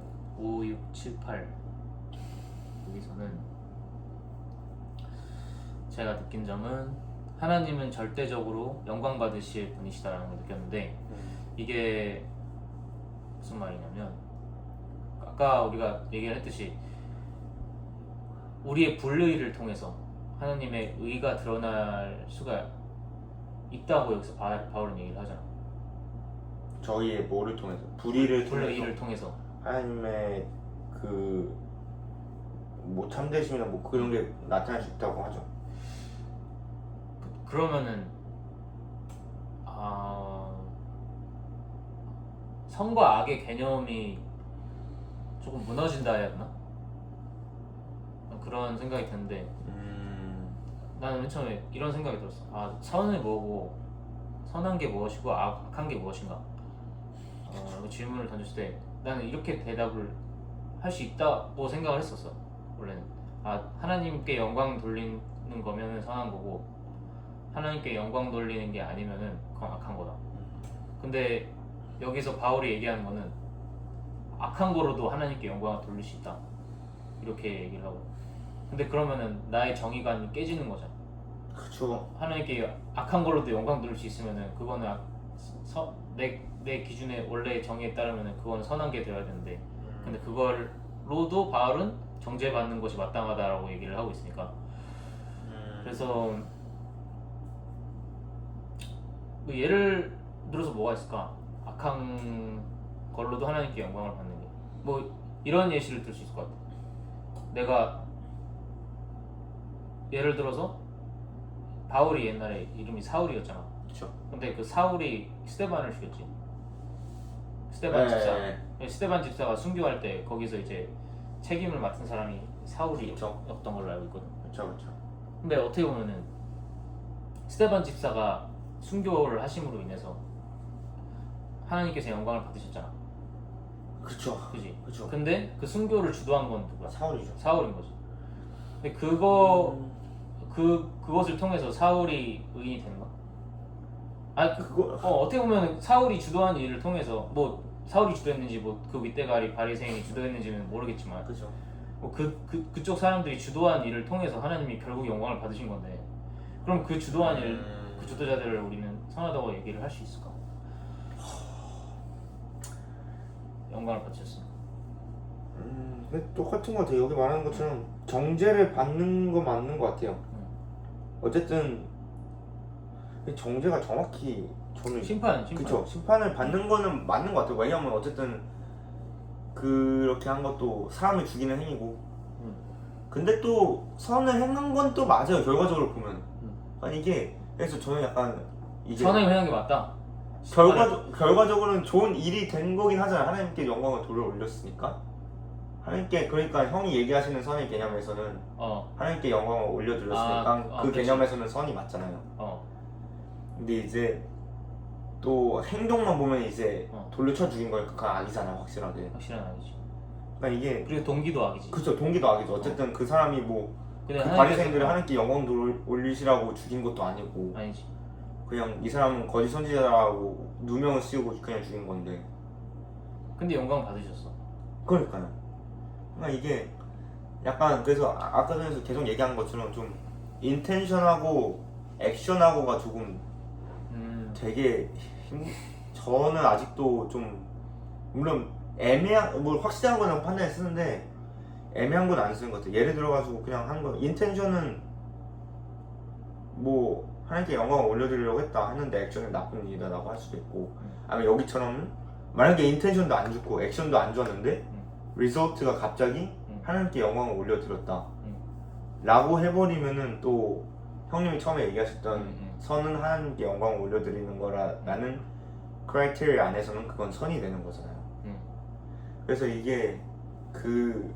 6, 7, 8 여기서는 제가 느낀 점은 하나님은 절대적으로 영광 받으실 분이시다라는 걸 느꼈는데 이게 무슨 말이냐면 아까 우리가 얘기를 했듯이 우리의 불의를 통해서 하나님의 의가 드러날 수가 있다고 여기서 바울은 얘기를 하잖아. 저희의 뭐를 통해서? 불의를 통해서 하나님의 그 뭐 참되심이나 뭐 그런 게 나타날 수 있다고 하죠. 그러면은 선과 악의 개념이 조금 무너진다 해야 되나? 그런 생각이 드는데 나는 맨 처음에 이런 생각이 들었어. 선은 뭐고 선한 게 무엇이고 악한 게 무엇인가? 그 질문을 던졌을 때 나는 이렇게 대답을 할 수 있다고 생각을 했었어. 원래는 하나님께 영광 돌리는 거면은 선한 거고 하나님께 영광 돌리는 게 아니면은 그건 악한 거다. 근데 여기서 바울이 얘기하는 거는 악한 거로도 하나님께 영광을 돌릴 수 있다 이렇게 얘기를 하고, 근데 그러면은 나의 정의관이 깨지는 거잖아. 그렇죠. 하나님께 악한 걸로도 영광 돌릴 수 있으면은 그거는 내 기준의 원래의 정의에 따르면은 그거는 선한 게 되어야 되는데, 근데 그걸로도 바울은 정죄받는 것이 마땅하다라고 얘기를 하고 있으니까. 그래서 뭐 예를 들어서 뭐가 있을까? 악한 걸로도 하나님께 영광을 받는 게 뭐 이런 예시를 들 수 있을 것 같아. 내가 예를 들어서 바울이 옛날에 이름이 사울이었잖아. 그렇죠. 근데 그 사울이 스데반을 죽였지. 스데반 집사. 스데반 집사가 순교할 때 거기서 이제 책임을 맡은 사람이 사울이었던 걸로 알고 있거든. 그렇죠. 근데 어떻게 보면은 스데반 집사가 순교를 하심으로 인해서 하나님께서 영광을 받으셨잖아. 그렇죠. 그지? 그렇죠. 근데 그 순교를 주도한 건 누구야? 사울이죠. 사울인 거지. 근데 그것을 통해서 사울이 의인이 되는 거야? 어떻게 보면 사울이 주도한 일을 통해서 뭐 사울이 주도했는지 뭐 그 윗대가리 바리새인이 주도했는지는 모르겠지만, 그죠. 뭐 그쪽 사람들이 주도한 일을 통해서 하나님이 결국 영광을 받으신 건데, 그럼 그 주도한 일, 그 주도자들을 우리는 선하다고 얘기를 할 수 있을까? 영광을 받으셨어. 근데 똑같은 것 같아요. 여기 말하는 것처럼 정죄를 받는 거 맞는 것 같아요. 어쨌든 정죄가 정확히 저는 심판. 그쵸. 심판을 받는 거는 맞는 것 같아요. 왜냐면 어쨌든 그렇게 한 것도 사람을 죽이는 행위고, 근데 또 선을 행한 건 또 맞아요. 결과적으로 보면. 아니 이게 그래서 저는 약간 이게 선을 행한 게 맞다. 결과적으로는 좋은 일이 된 거긴 하잖아요. 하나님께 영광을 돌려 올렸으니까. 하나님께, 그러니까 형이 얘기하시는 선의 개념에서는 하나님께 영광을 올려드렸으니까 그 그치. 개념에서는 선이 맞잖아요. 근데 이제 또 행동만 보면 이제 돌려쳐 죽인 거니까 그건 악이잖아. 확실하게. 확실한 악이지. 그러니까 이게 그리고 동기도 악이지. 그쵸. 동기도 악이죠. 어쨌든 그 사람이 뭐 그 근데 바리새인들이 하나님께 영광 올리시라고 죽인 것도 아니고, 아니지. 그냥 이 사람은 거짓 선지자라고 누명을 씌우고 그냥 죽인 건데. 근데 영광 받으셨어. 그러니까요. 그러니까 이게 약간 그래서 아까 전에 계속 얘기한 것처럼 좀 인텐션하고 액션하고가 조금 되게 저는 아직도 좀 물론 애매한 뭐 확실한 거는 판단에 쓰는데 애매한 건 안 쓰는 것 같아요. 예를 들어가지고 그냥 하는 거 인텐션은 뭐 하나님께 영광을 올려드리려고 했다 했는데 액션은 나쁜 일이다라고 할 수도 있고 아니면 여기처럼 만약에 인텐션도 안 좋고 액션도 안 좋았는데 리설트가 갑자기 하나님께 영광을 올려드렸다 라고 해버리면은 또 형님이 처음에 얘기하셨던 선은 하나님께 영광을 올려드리는 거라는 크라이테리아 안에서는 그건 선이 되는 거잖아요. 그래서 이게 그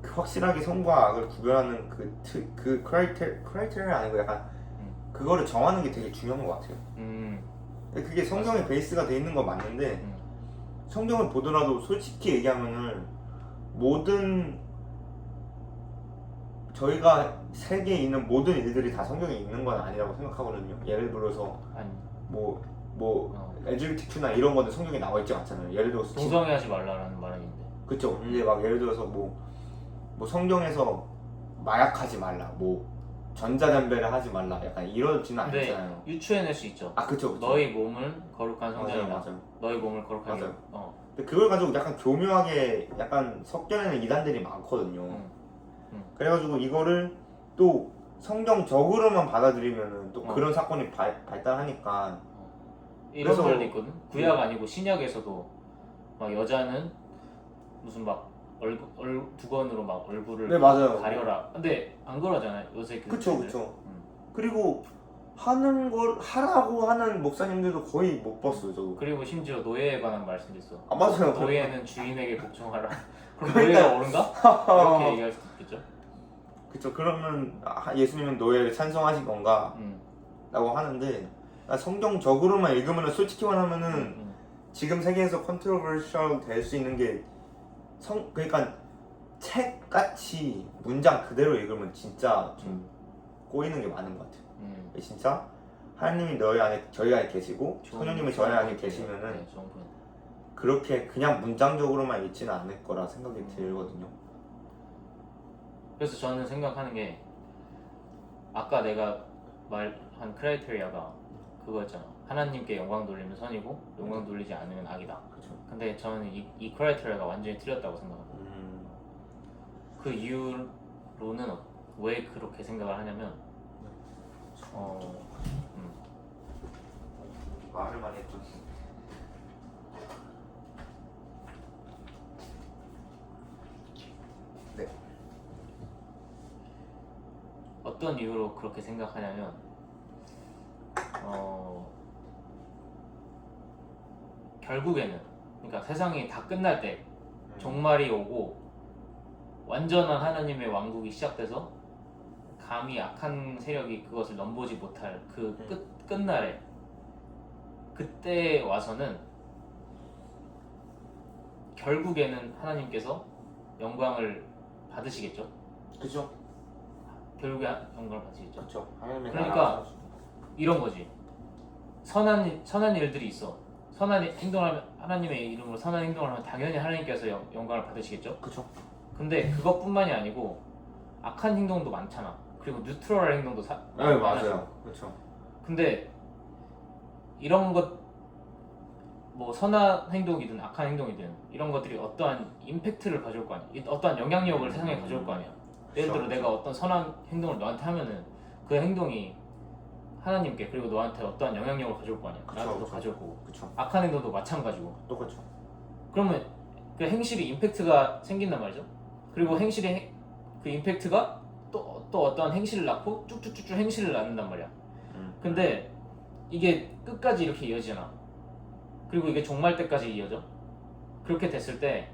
확실하게 선과 악을 구별하는 그 크라이테리아 아니고 약간 그거를 정하는 게 되게 중요한 것 같아요. 그게 성경의 베이스가 돼 있는 건 맞는데 성경을 보더라도 솔직히 얘기하면은 모든 저희가 세계에 있는 모든 일들이 다 성경에 있는 건 아니라고 생각하거든요. 예를 들어서 LGBTQ나 이런 거는 성경에 나와 있지 않잖아요. 예를 들어서 동성애하지 말라라는 말은 있는데. 그쵸. 이제 막 예를 들어서 뭐 성경에서 마약하지 말라, 뭐 전자담배를 하지 말라, 약간 이러지는 근데 않잖아요. 유추해낼 수 있죠. 그쵸. 너희 몸은 거룩한 성전이다. 맞아요. 너희 몸을 거룩하게. 맞아요. 근데 그걸 가지고 약간 교묘하게 약간 섞여내는 이단들이 많거든요. 그래가지고 이거를 또 성경적으로만 받아들이면은 또 그런 사건이 발달하니까 이런 말도 있거든. 구약 아니고 신약에서도 막 여자는 무슨 막 두건으로 막 얼굴을 네, 맞아요. 가려라. 근데 안 그러잖아요 요새. 그쵸. 그리고 하는 걸 하라고 하는 목사님들도 거의 못 봤어요, 저도. 그리고 심지어 노예에 관한 말씀도 있어. 맞아요. 노예는 주인에게 복종하라. 그럼 그러니까. 노예가 옳은가? 이렇게 얘기할 수도 있겠죠. 그쵸. 그러면 예수님은 노예를 찬성하신 건가? 라고 하는데 성경적으로만 읽으면 솔직히 말하면은 지금 세계에서 컨트로버셜 될 수 있는 게 그러니까 책같이 문장 그대로 읽으면 진짜 좀 꼬이는 게 많은 것 같아요. 진짜 하나님이 저희 안에 계시고 성령님이 저희 안에 계시면은 그렇게 그냥 문장적으로만 읽지는 않을 거라 생각이 들거든요. 그래서 저는 생각하는 게 아까 내가 말한 크라이테리아가 그거였잖아. 하나님께 영광 돌리면 선이고 영광 돌리지 않으면 악이다. 그렇죠. 근데 저는 이 크라이테리아가 완전히 틀렸다고 생각합니다. 그 이유로는 왜 그렇게 생각을 하냐면 말을 많이 했죠. 네. 어떤 이유로 그렇게 생각하냐면 결국에는 그러니까 세상이 다 끝날 때 종말이 오고 완전한 하나님의 왕국이 시작돼서 감히 악한 세력이 그것을 넘보지 못할 그 끝날에 그때 와서는 결국에는 하나님께서 영광을 받으시겠죠. 그죠. 결국에 영광을 받으시겠죠. 그렇죠. 그러니까 이런 거지. 선한 일들이 있어. 선한 행동을 하면 하나님의 이름으로 선한 행동을 하면 당연히 하나님께서 영광을 받으시겠죠. 그렇죠. 근데 그것뿐만이 아니고 악한 행동도 많잖아. 그리고 뉴트럴한 행동도 네, 맞아요. 그렇죠. 근데 이런 것 뭐 선한 행동이든 악한 행동이든 이런 것들이 어떠한 임팩트를 가져올 거 아니야. 어떠한 영향력을 세상에 가져올 거 아니야. 예를 들어 내가 어떤 선한 행동을 너한테 하면은 그 행동이 하나님께 그리고 너한테 어떠한 영향력을 가져올 거 아니야. 나한테도 가져올 거고. 그쵸. 악한 행동도 마찬가지고. 똑같죠. 그러면 그 행실이 임팩트가 생긴단 말이죠. 그리고 행실의 그 임팩트가 또 어떠한 행실을 낳고 쭉쭉쭉쭉 행실을 낳는단 말이야. 근데 이게 끝까지 이렇게 이어지잖아. 그리고 이게 종말 때까지 이어져. 그렇게 됐을 때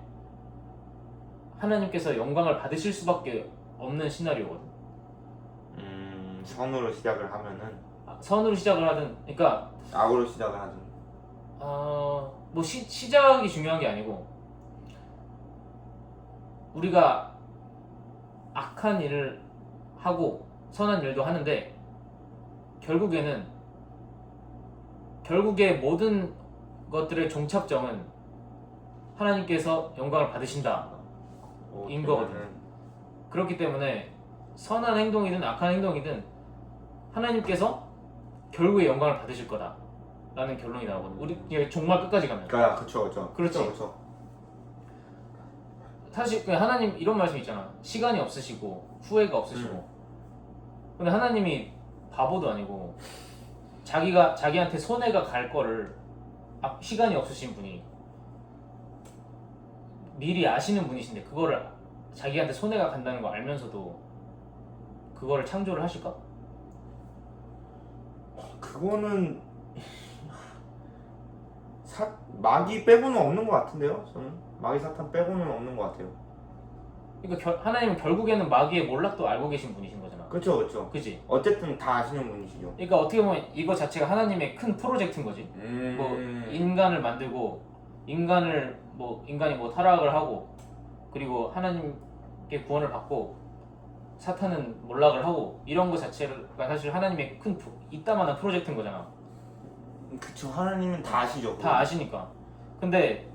하나님께서 영광을 받으실 수밖에 없는 시나리오거든. 선으로 시작을 하면은 선으로 시작을 하든, 그러니까 악으로 시작을 하든. 뭐 시작이 중요한 게 아니고 우리가 악한 일을 하고 선한 일도 하는데 결국에 모든 것들의 종착점은 하나님께서 영광을 받으신다 인 거거든. 그렇기 때문에 선한 행동이든 악한 행동이든 하나님께서 결국에 영광을 받으실 거다 라는 결론이 나오거든. 우리 그냥 정말 끝까지 가면. 그쵸. 그렇지. 그쵸. 사실 그냥 하나님 이런 말씀 있잖아. 시간이 없으시고 후회가 없으시고. 근데 하나님이 바보도 아니고 자기한테 손해가 갈 거를 시간이 없으신 분이 미리 아시는 분이신데 그거를 자기한테 손해가 간다는 거 알면서도 그거를 창조를 하실까? 그거는 마귀 빼고는 없는 것 같은데요? 저는 마귀 사탄 빼고는 없는 것 같아요. 그러니까 하나님은 결국에는 마귀의 몰락도 알고 계신 분이신 거잖아. 그쵸. 그치? 어쨌든 다 아시는 분이시죠. 그러니까 어떻게 보면 이거 자체가 하나님의 큰 프로젝트인 거지. 뭐 인간을 만들고 인간이 뭐 타락을 하고 그리고 하나님께 구원을 받고 사탄은 몰락을 하고 이런 거 자체가 사실 하나님의 큰 이따만한 프로젝트인 거잖아. 그쵸. 하나님은 다 아시죠. 다 아시니까. 근데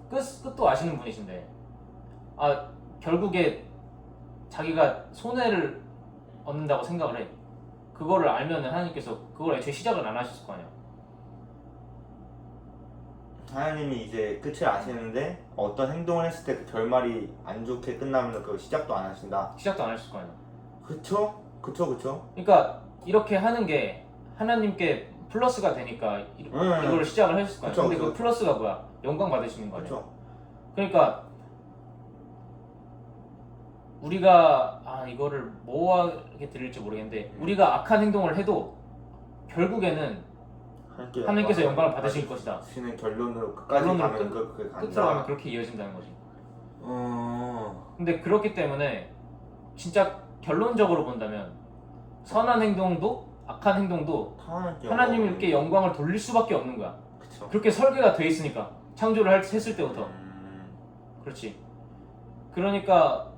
끝도 아시는 분이신데 결국에 자기가 손해를 얻는다고 생각을 해. 그거를 알면은 하나님께서 그걸 애초에 시작을 안 하셨을 거 아니야. 하나님이 이제 끝을 아시는데 어떤 행동을 했을 때 그 결말이 안 좋게 끝나면 그 시작도 안 하신다. 시작도 안 하셨을 거 아니야. 그쵸. 그러니까 이렇게 하는 게 하나님께 플러스가 되니까 이걸 시작을 하셨을 거 아니야. 근데 그 플러스가 뭐야? 영광 받으시는 거 아니야. 그러니까 우리가 이거를 뭐하게 드릴지 모르겠는데 우리가 악한 행동을 해도 결국에는 하나님께서 영광을 받으실 것이다. 신의 결론으로 끝까지 가면 그게 간다. 끝으로 가면 그렇게 이어진다는 거지. 근데 그렇기 때문에 진짜 결론적으로 본다면 선한 행동도 악한 행동도 하나님께 영광을 돌릴 수밖에 없는 거야. 그쵸. 그렇게 설계가 돼 있으니까 창조를 했을 때부터. 그렇지. 그러니까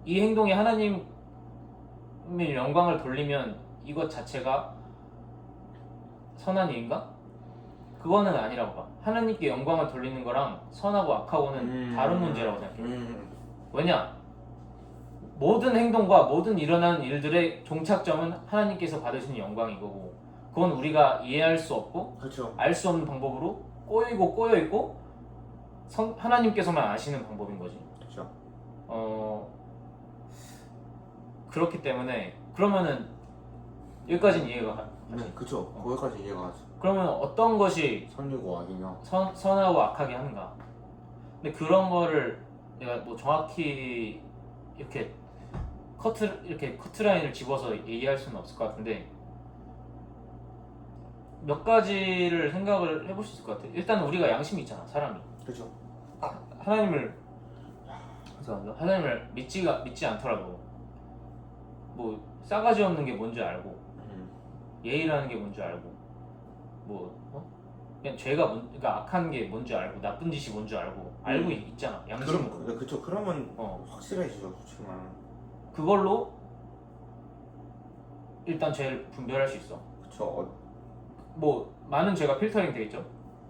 이 행동이 하나님의 영광을 돌리면 이것 자체가 선한 일인가? 그거는 아니라고 봐. 하나님께 영광을 돌리는 거랑 선하고 악하고는 다른 문제라고 생각해. 왜냐? 모든 행동과 모든 일어나는 일들의 종착점은 하나님께서 받으시는 영광인 거고 그건 우리가 이해할 수 없고 알 수 없는 방법으로 꼬여있고 하나님께서만 아시는 방법인 거지. 그렇죠. 그렇기 때문에 그러면은 여기까지는 이해가 가지. 그쵸. 거기까지 이해가 가죠. 그러면 어떤 것이 선이고 악이냐? 선하고 악하게 하는가? 근데 그런 거를 내가 뭐 정확히 이렇게 커트라인을 집어서 얘기할 수는 없을 것 같은데 몇 가지를 생각을 해볼 수 있을 것 같아. 일단 우리가 양심이 있잖아, 사람이. 그죠. 하나님을 믿지 않더라도 뭐 싸가지 없는 게 뭔지 알고 예의라는 게 뭔지 알고 그냥 그러니까 악한 게 뭔지 알고 나쁜 짓이 뭔지 알고 있잖아, 양심으로. 그쵸. 그러면 확실해지죠, 솔직히 말하면. 그걸로 일단 죄를 분별할 수 있어. 그쵸. 뭐 많은 죄가 필터링 되겠죠.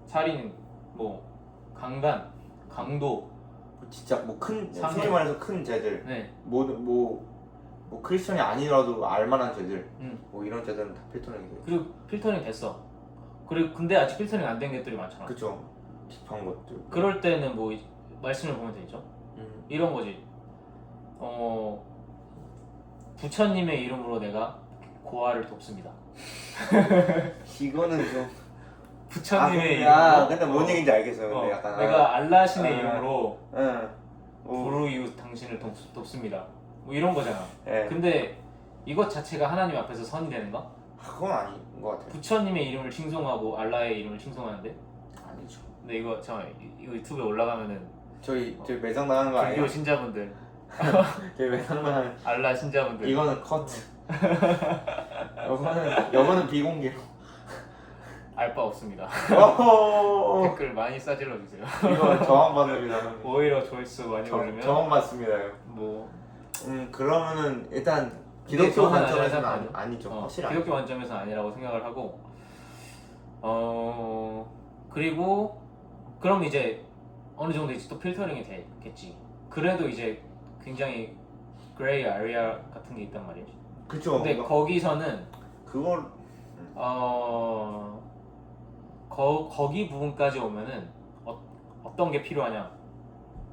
살인, 뭐 강간, 강도, 진짜 뭐 상해. 소위 말해서 큰 죄들. 네. 뭐 크리스천이 아니라도 알만한 죄들. 뭐 이런 죄들은 다 필터링이 돼요. 그리고 필터링 됐어. 근데 아직 필터링 안 된 것들이 많잖아. 그쵸. 딥한 것들. 그럴 때는 뭐 말씀을 보면 되죠. 이런 거지. 부처님의 이름으로 내가 고아를 돕습니다. 이거는 좀 부처님의 이름으로. 근데 뭔 얘기인지 알겠어요. 근데 약간 내가 알라신의 이름으로 부르이웃 당신을 돕습니다. 뭐 이런 거잖아. 근데 이것 자체가 하나님 앞에서 선이 되는가? 그건 아닌 것 같아요. 부처님의 이름을 칭송하고 알라의 이름을 칭송하는데? 아니죠. 근데 이거 유튜브에 올라가면은 저희 매장 나가는 거 아니에요? 불교 신자분들, 저희 매장 나가는 알라 신자분들. 이거는 커트. 이거는 비공개로. 알 바 없습니다. 댓글 많이 싸질러 주세요. 이거 저항받습니다. 오히려 조회수 많이 올리면 저항받습니다. 뭐 그러면은 일단 기독교 저는 관점에서는 아니죠. 확실히 기독교 관점에서는 아니라고 생각을 하고 그리고 그럼 이제 어느 정도 이제 또 필터링이 되겠지. 그래도 이제 굉장히 그레이 아리아 같은 게 있단 말이지. 그쵸. 근데 거기서는 그걸 거기 부분까지 오면은 어떤 게 필요하냐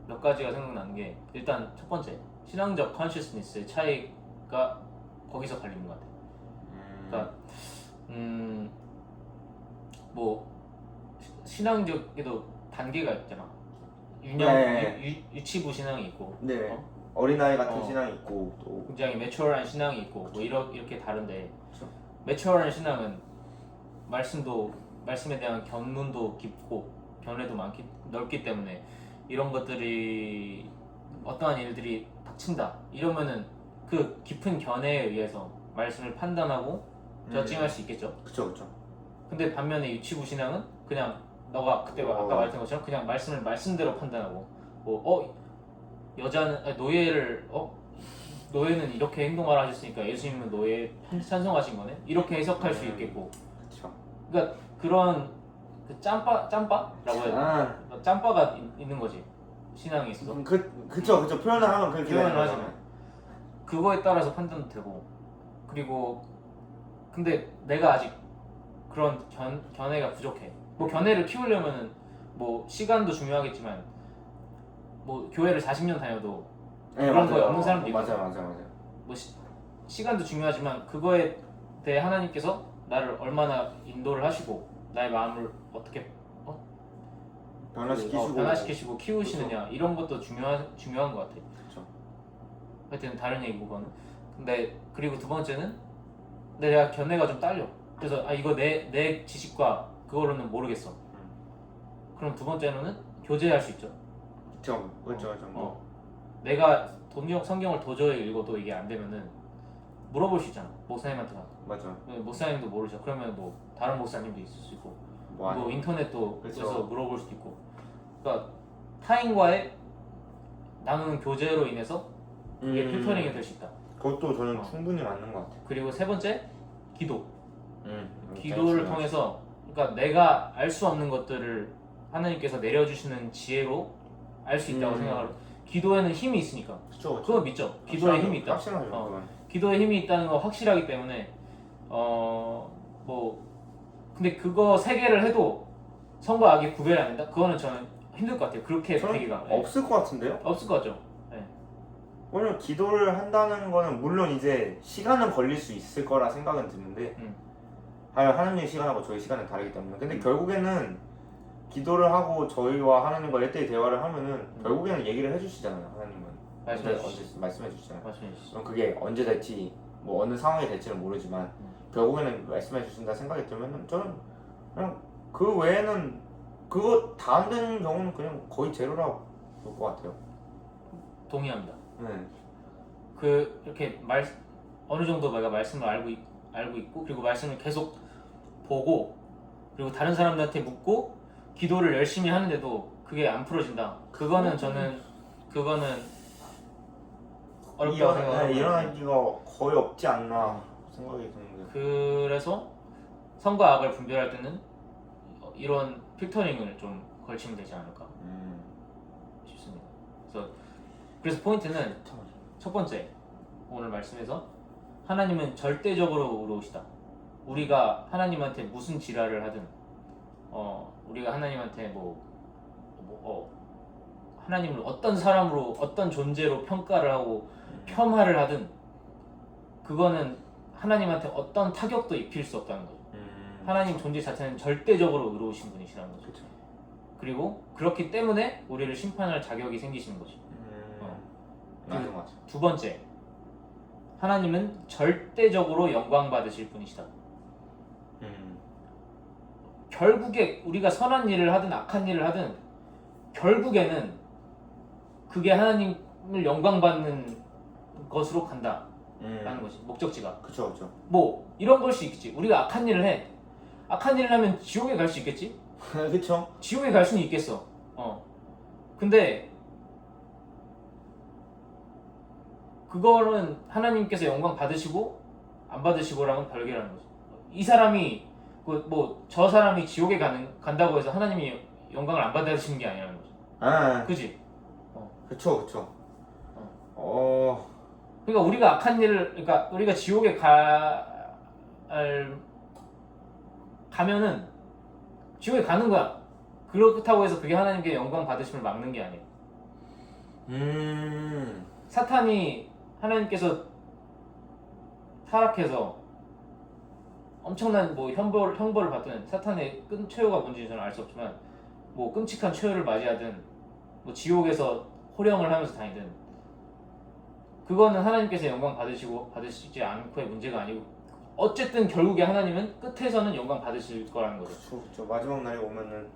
몇 가지가 생각나는 게 일단 첫 번째 신앙적 컨시스니스의 차이가 거기서 갈리는 것 같아. 그러니까 뭐 신앙적에도 단계가 있잖아. 유치부 신앙이 있고, 네. 어린아이 같은 신앙이 있고, 또 굉장히 매추얼한 신앙이 있고, 뭐 이렇게 다른데, 그쵸. 매추얼한 신앙은 말씀에 대한 견문도 깊고 견해도 넓기 때문에 이런 것들이 어떠한 일들이 닥친다 이러면은 그 깊은 견해에 의해서 말씀을 판단하고 저칭할 수 있겠죠. 그쵸. 근데 반면에 유치부 신앙은 그냥 너가 그때 아까 말했던 것처럼 그냥 말씀을 말씀대로 판단하고 여자는 노예는 이렇게 행동하라 하셨으니까 예수님은 노예 찬송하신 거네 이렇게 해석할 수 있겠고. 그쵸. 그러니까 그런 그 짬바라고 해야 되나? 짬바가 있는 거지 신앙에 있어서. 그쵸. 표현을 하면 그렇게 표현을 하지만 그거에 따라서 판단도 되고. 그리고 근데 내가 아직 그런 견해가 부족해. 뭐 견해를 키우려면은 뭐 시간도 중요하겠지만 뭐 교회를 40년 다녀도 그런 거에 없는 사람도 있고. 맞아. 뭐 시간도 중요하지만 그거에 대해 하나님께서 나를 얼마나 인도를 하시고 나의 마음을 어떻게 변화시키시고 키우시느냐 이런 것도 중요한 것 같아. 그렇죠. 하여튼 다른 얘기고 그거는. 근데 그리고 두 번째는 내가 견해가 좀 딸려. 그래서 이거 내 지식과 그거로는 모르겠어. 그럼 두 번째로는 교제할 수 있죠. 그렇죠. 내가 성경을 도저히 읽어도 이게 안 되면은 물어볼 수 있잖아. 목사님한테 가서. 맞아. 목사님도 모르죠. 그러면 뭐 다른 목사님도 있을 수 있고, 뭐 인터넷도 그래서 물어볼 수도 있고. 그러니까 타인과의 나누는 교제로 인해서 이게 필터링이 될 수 있다. 그것도 저는 충분히 맞는 것 같아요. 그리고 세 번째 기도. 기도를 통해서 그러니까 내가 알 수 없는 것들을 하나님께서 내려주시는 지혜로 알 수 있다고 생각을. 기도에는 힘이 있으니까. 그쵸. 그거 믿죠. 기도에 힘이 있다. 확실하죠. 기도에 힘이 있다는 거 확실하기 때문에 뭐 근데 그거 세 개를 해도 선과 악이 구별이 안 된다? 그거는 저는 힘들 것 같아요. 그렇게 되기가. 없을 것 같은데요? 없을 것 같죠. 네. 왜냐면 기도를 한다는 거는 물론 이제 시간은 걸릴 수 있을 거라 생각은 드는데 하나님의 시간하고 저희 시간은 다르기 때문에 근데 결국에는 기도를 하고 저희와 하나님과 1대1 대화를 하면은 결국에는 얘기를 해주시잖아요. 하나님은 말씀해 주시잖아요. 그럼 그게 언제 될지 뭐 어느 상황이 될지는 모르지만 결국에는 말씀해 주신다 생각이 들면은 저는 그냥 그 외에는 그거 다 안 되는 경우는 그냥 거의 제로라고 볼 것 같아요. 동의합니다. 네. 이렇게 어느 정도 내가 말씀을 알고 있고 그리고 말씀을 계속 보고 그리고 다른 사람들한테 묻고 기도를 열심히 하는데도 그게 안 풀어진다. 그거는 어렵다고 생각합니다. 일어나기가 거의 없지 않나 생각이 드는데. 그래서 선과 악을 분별할 때는 이런 필터링을 좀 걸치면 되지 않을까 싶습니다. 그래서 포인트는 첫 번째 오늘 말씀에서 하나님은 절대적으로 의로우시다. 우리가 하나님한테 무슨 지랄을 하든 우리가 하나님한테 하나님을 어떤 사람으로 어떤 존재로 평가를 하고 폄하를 하든 그거는 하나님한테 어떤 타격도 입힐 수 없다는 거죠. 하나님 존재 자체는 절대적으로 의로우신 분이시라는 거죠. 그쵸. 그리고 그렇기 때문에 우리를 심판할 자격이 생기시는 거지. 맞아, 맞아. 두 번째, 하나님은 절대적으로 영광 받으실 분이시다. 결국에 우리가 선한 일을 하든 악한 일을 하든 결국에는 그게 하나님을 영광 받는 것으로 간다라는 것이 목적지가. 그쵸. 뭐 이런 걸 수 있겠지. 우리가 악한 일을 해. 악한 일을 하면 지옥에 갈 수 있겠지? 그쵸. 지옥에 갈 수는 있겠어. 근데 그거는 하나님께서 영광 받으시고 안 받으시고랑은 별개라는 거죠. 이 사람이 저 사람이 지옥에 간다고 해서 하나님이 영광을 안 받으시는 게 아니라는 거죠. 그지? 그쵸. 그러니까 우리가 악한 일을, 그러니까 우리가 지옥에 갈 가면은 지옥에 가는 거야. 그렇다고 해서 그게 하나님께 영광 받으심을 막는 게 아니에요. 사탄이 하나님께서 타락해서 엄청난 뭐 형벌을 받든 사탄의 최후가 뭔지 저는 알 수 없지만 뭐 끔찍한 최후를 맞이하든 뭐 지옥에서 호령을 하면서 다니든 그거는 하나님께서 영광 받으시지 않고의 문제가 아니고 어쨌든 결국에 하나님은 끝에서는 영광 받으실 거라는 거죠. 그렇죠. 마지막 날이 오면은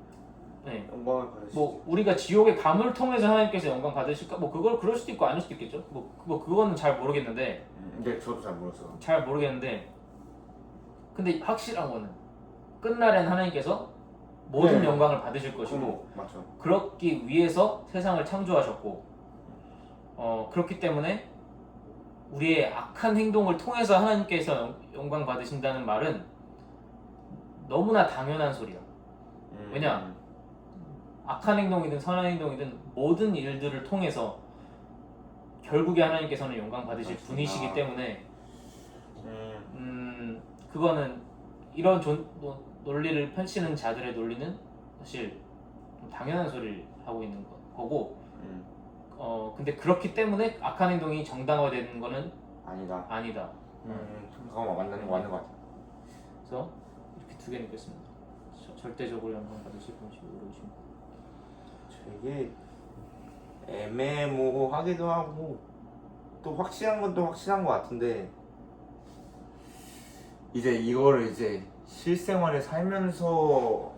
네. 영광을 받으시죠. 뭐 우리가 지옥의 감을 통해서 하나님께서 영광 받으실까? 뭐 그걸 그럴 수도 있고 아닐 수도 있겠죠. 뭐 그거는 잘 모르겠는데. 근데 저도 잘 몰랐어요. 잘 모르겠는데. 근데 확실한 거는 끝날엔 하나님께서 모든 영광을 받으실 것이고. 맞죠. 그렇기 위해서 세상을 창조하셨고. 그렇기 때문에 우리의 악한 행동을 통해서 하나님께서 영광 받으신다는 말은 너무나 당연한 소리야. 왜냐? 악한 행동이든 선한 행동이든 모든 일들을 통해서 결국에 하나님께서는 영광 받으실 분이시기 때문에 그거는 이런 논리를 펼치는 자들의 논리는 사실 좀 당연한 소리를 하고 있는 거고 근데 그렇기 때문에 악한 행동이 정당화되는 거는 아니다. 잠깐만 맞는 거 같아. 그래서 이렇게 두 개 느꼈습니다. 절대적으로 영광 받으실 분이시고 오르신 되게 애매모호하기도 하고 또 확실한 건 또 확실한 것 같은데 이제 이거를 이제 실생활에 살면서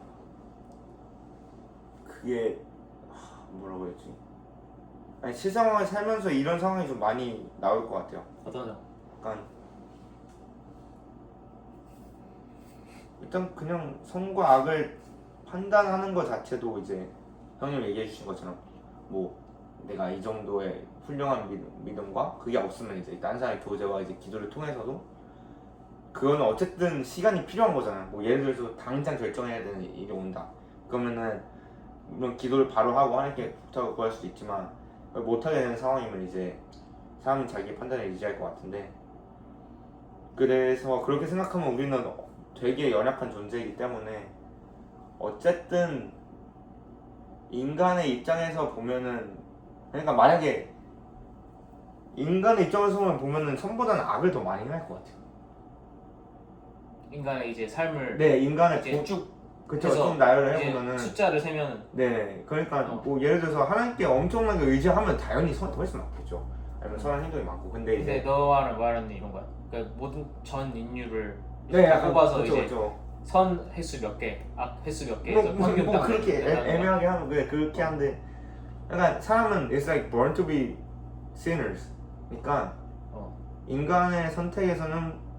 그게 뭐라고 해야지? 아니 실생활에 살면서 이런 상황이 좀 많이 나올 것 같아요. 어떤 점? 약간 일단 그냥 선과 악을 판단하는 것 자체도 이제 형님 얘기해 주신 것처럼 뭐 내가 이 정도의 훌륭한 믿음과 그게 없으면 이제 다른 사람의 교제와 이제 기도를 통해서도 그거는 어쨌든 시간이 필요한 거잖아요. 뭐 예를 들어서 당장 결정해야 되는 일이 온다. 그러면은 물론 기도를 바로 하고 하나님께 부탁을 구할 수도 있지만 못하게 되는 상황이면 이제 사람은 자기 판단에 의지할 것 같은데 그래서 그렇게 생각하면 우리는 되게 연약한 존재이기 때문에 어쨌든 인간의 입장에서 보면은 그러니까 만약에 인간의 입장에서만 보면은 선보다는 악을 더 많이 할 것 같아요. 인간의 이제 삶을 인간의 이제 쭉 그쵸 좀 나열을 이제 해보면은 숫자를 세면은 그러니까 뭐 예를 들어서 하나님께 엄청나게 의지하면 당연히 훨씬 많겠죠. 아니면 선한 행동이 많고 근데 이제 너와 말하는 이런 거야. 그러니까 모든 전 인류를 약간 뽑아서 그쵸, 이제 그쵸. 선 횟수 몇 개, 악 횟수 몇 개 해서 평균 뭐 그렇게 애매하게 하면 그렇게 한데 그러니까 사람은 it's like born to be sinners. 그러니까 인간의 선택에서는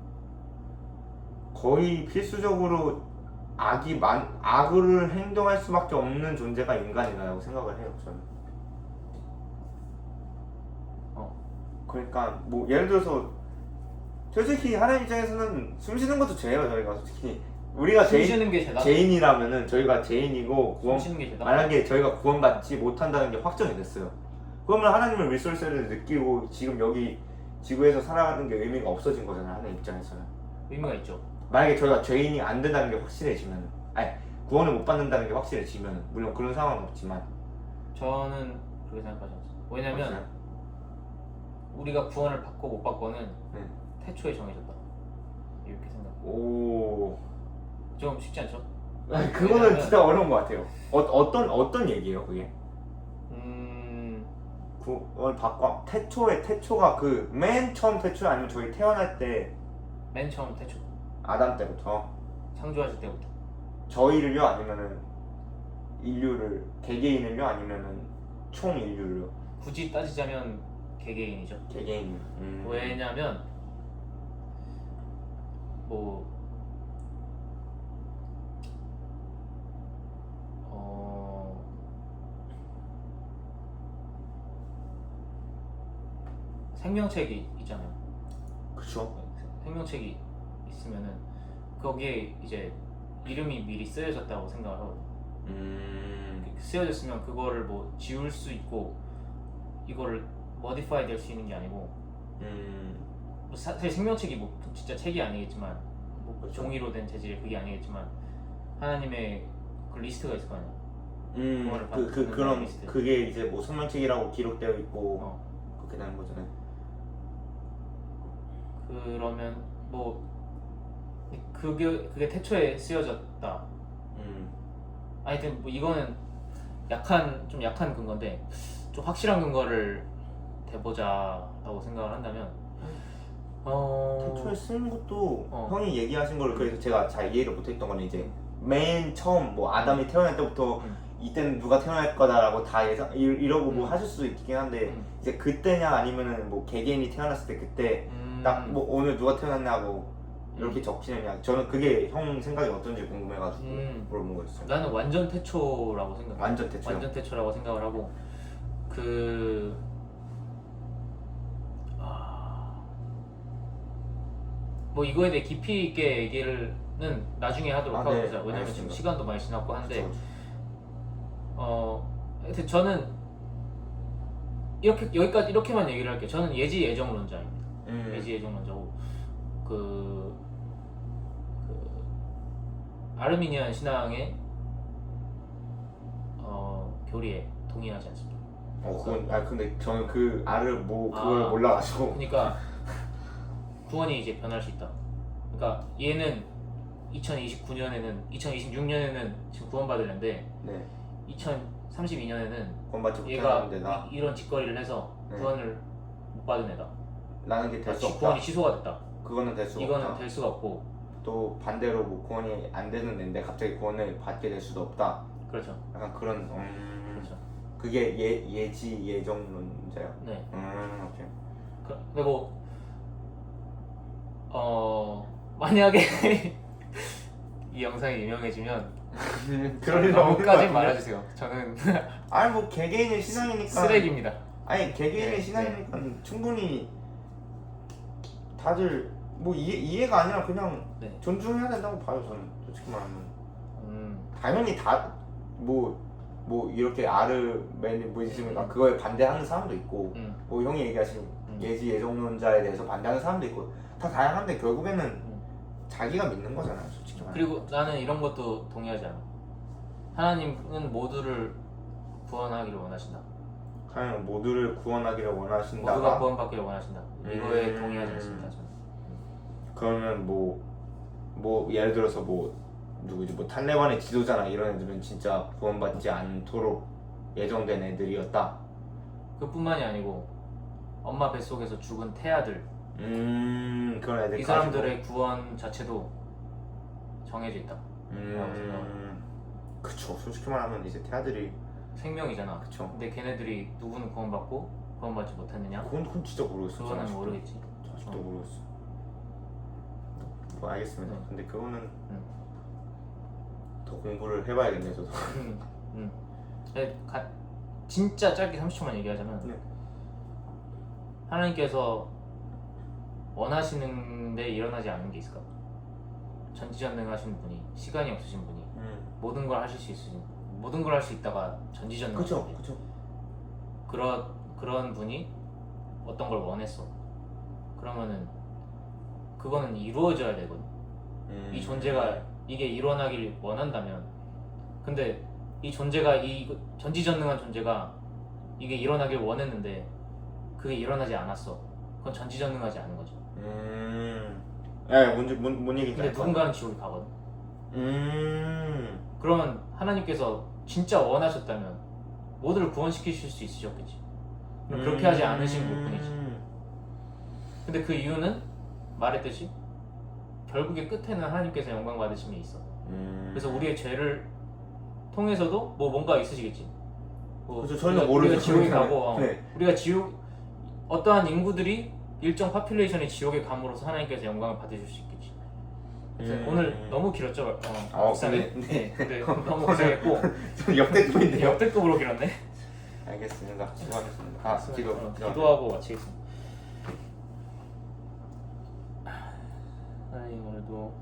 거의 필수적으로 악을 행동할 수밖에 없는 존재가 인간이라고 생각을 해요, 저는. 그러니까 뭐 예를 들어서 솔직히 하나님 입장에서는 숨 쉬는 것도 죄예요, 저희가 솔직히. 우리가 죄인이라면은 저희가 죄인이고 만약에 저희가 구원받지 못한다는 게 확정이 됐어요. 그러면 하나님의 리소스를 느끼고 지금 여기 지구에서 살아가는 게 의미가 없어진 거잖아요, 하나님 입장에서는. 의미가 있죠. 만약에 저희가 죄인이 안 된다는 게 확실해지면, 구원을 못 받는다는 게 확실해지면, 물론 그런 상황은 없지만. 저는 그렇게 생각하지 않습니다. 왜냐면 우리가 구원을 받고 못 받고는 태초에 정해졌다. 이렇게 생각. 좀 쉽지 않죠? 그거는 진짜 어려운 것 같아요. 어떤 얘기예요, 그게? 구원을 받고 태초가 그 맨 처음 태초 아니면 저희 태어날 때? 맨 처음 태초. 아담 때부터. 창조하실 때부터. 저희를요, 아니면은 인류를 개개인을요, 아니면은 총 인류를요? 굳이 따지자면 개개인이죠. 개개인. 왜냐면 뭐 생명책이 있잖아요. 그렇죠. 생명책이 있으면은 거기에 이제 이름이 미리 쓰여졌다고 생각을 하거든요. 쓰여졌으면 그거를 뭐 지울 수 있고 이거를 modify 될 수 있는 게 아니고 뭐 사실 생명책이 뭐 진짜 책이 아니겠지만 뭐 그렇죠. 종이로 된 재질의 그게 아니겠지만 하나님의 그 리스트가 있을 거 아니야. 구원을 받는 그런 리스트. 그게 이제 뭐 성경책이라고 기록되어 있고 그렇게 되는 거잖아요. 그러면 뭐 그게 태초에 쓰여졌다. 하여튼 뭐 이거는 좀 약한 근거인데 좀 확실한 근거를 대보자라고 생각을 한다면 태초에 쓰는 것도 형이 얘기하신 거를 그래서 제가 잘 이해를 못했던 거는 이제 맨 처음 뭐 아담이 태어날 때부터 이때는 누가 태어날 거다라고 다 예상 이러고 뭐 하실 수도 있긴 한데 이제 그때냐 아니면은 뭐 개개인이 태어났을 때 그때 딱 뭐 오늘 누가 태어났냐고 이렇게 적히느냐 저는 그게 형 생각이 어떤지 궁금해가지고 물어본 거였어요. 나는 완전 태초라고 생각해. 완전 태초요? 완전 태초라고 생각을 하고 뭐 이거에 대해 깊이 있게 얘기를 나중에 하도록 하고 네, 왜냐면 알겠습니다. 지금 시간도 많이 지났고 한데 그쵸. 하여튼 저는 여기까지 이렇게만 얘기를 할게요. 저는 예지 예정론자입니다. 예지 예정론자고 아르미니안 신앙의 교리에 동의하지 않습니다. 근데 저는 그 그걸 몰라가지고. 그러니까 구원이 이제 변할 수 있다. 그러니까 얘는 2026년에는 지금 구원받으려는데 네. 2032년에는 구원받지 얘가 못하는 데다. 이런 짓거리를 해서 구원을 못 받은 애다. 나는 게 될 수 없다. 구원이 취소가 됐다. 그거는 될 수가 이거는 없다. 될 수가 없고 또 반대로 뭐 구원이 안 되는 애인데 갑자기 구원을 받게 될 수도 없다. 그렇죠. 약간 그런 그렇죠. 그게 예지 예정론자요? 네. 오케이. 근데 만약에 이 영상이 유명해지면 그럴 일 없는 것 까지 같은데? 말아주세요. 저는 아니 뭐 개개인의 신앙이니까 쓰레기입니다. 아니 개개인의 네, 신앙이니까 충분히 다들 뭐 이해가 아니라 그냥 네. 존중해야 된다고 봐요. 저는 솔직히 말하면 당연히 다 뭐 이렇게 아르메니즘인가 그거에 반대하는 사람도 있고 뭐 형이 얘기하신 예지 예정론자에 대해서 반대하는 사람도 있고 다 다양한데 결국에는 자기가 믿는 거잖아요. 솔직히 말하면. 그리고 나는 이런 것도 동의하지 않아. 하나님은 모두를 구원하기를 원하신다. 하나님 모두를 구원하기를 원하신다. 모두가 구원받기를 원하신다. 이거에 동의하지 않습니다. 저는. 그러면 뭐 예를 들어서 뭐 누구지 뭐 탈레반의 지도자나 이런 애들은 진짜 구원받지 않도록 예정된 애들이었다. 그뿐만이 아니고 엄마 뱃속에서 죽은 태아들 그런 애들 이 사람들의 구원 자체도 정해져 있다. 그쵸. 솔직히 말하면 이제 태아들이 생명이잖아. 그쵸. 근데 걔네들이 누구는 구원받고 구원받지 못했느냐? 그건 진짜 모르겠어. 그거는 모르겠지. 아직도 모르겠어. 뭐 알겠습니다. 근데 그거는 더 공부를 해봐야겠네 저도. 진짜 짧게 30초만 얘기하자면 하나님께서 원하시는데 일어나지 않는 게 있을까? 전지전능하신 분이 시간이 없으신 분이 모든 걸 하실 수 있으신 모든 걸 할 수 있다가 전지전능하신 분이 그쵸. 그런 분이 어떤 걸 원했어. 그러면은 그거는 이루어져야 되거든. 이 존재가 이게 일어나길 원한다면 근데 이 존재가 이 전지전능한 존재가 이게 일어나길 원했는데 그게 일어나지 않았어. 그건 전지전능하지 않은 거죠. 뭔 얘기인지 근데 알 것 같아. 누군가는 지옥에 가거든. 그러면 하나님께서 진짜 원하셨다면 모두를 구원시키실 수 있으셨겠지. 그렇게 하지 않으신 분뿐이지. 근데 그 이유는 말했듯이 결국에 끝에는 하나님께서 영광 받으심이 있어. 그래서 우리의 죄를 통해서도 뭐 뭔가 있으시겠지. 그래서 전혀 모르죠. 우리가 지옥에 가고 네. 우리가 어떠한 인구들이 일정 파퓰레이션이 지옥에 감으로써 하나님께서 영광을 받으실 수 있겠지. 오늘 너무 길었죠? 네. 근데 너무 고생했고 좀 역대급인데요. 역대급으로 길었네. 알겠습니다. 수고하셨습니다. 기도하고 마치겠습니다. 하나님 오늘도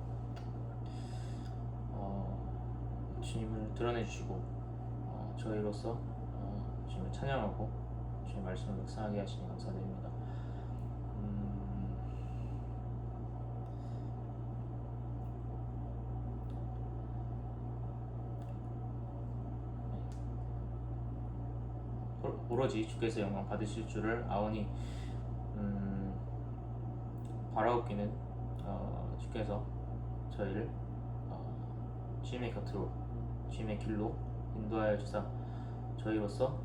주님을 드러내 주시고 저희로서 주님을 찬양하고 주님 말씀을 묵상하게 하시니 감사드립니다. 오로지 주께서 영광 받으실 줄을 아오니 바라옵기는 주께서 저희를 주님의 곁으로 주님의 길로 인도하여 주사 저희로서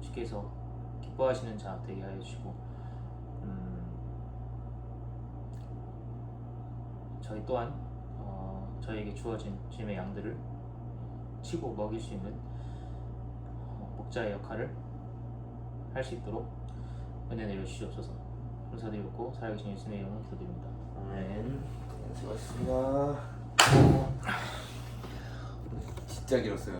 주께서 기뻐하시는 자 되게 하여 주시고 저희 또한 저희에게 주어진 주님의 양들을 치고 먹일 수 있는 목자의 역할을 할 수 있도록 은혜 내려 주시옵소서. 감사드리고 살아계신 예수님의 이름으로 기도드립니다. 아멘. 수고하셨습니다. 진짜 길었어요.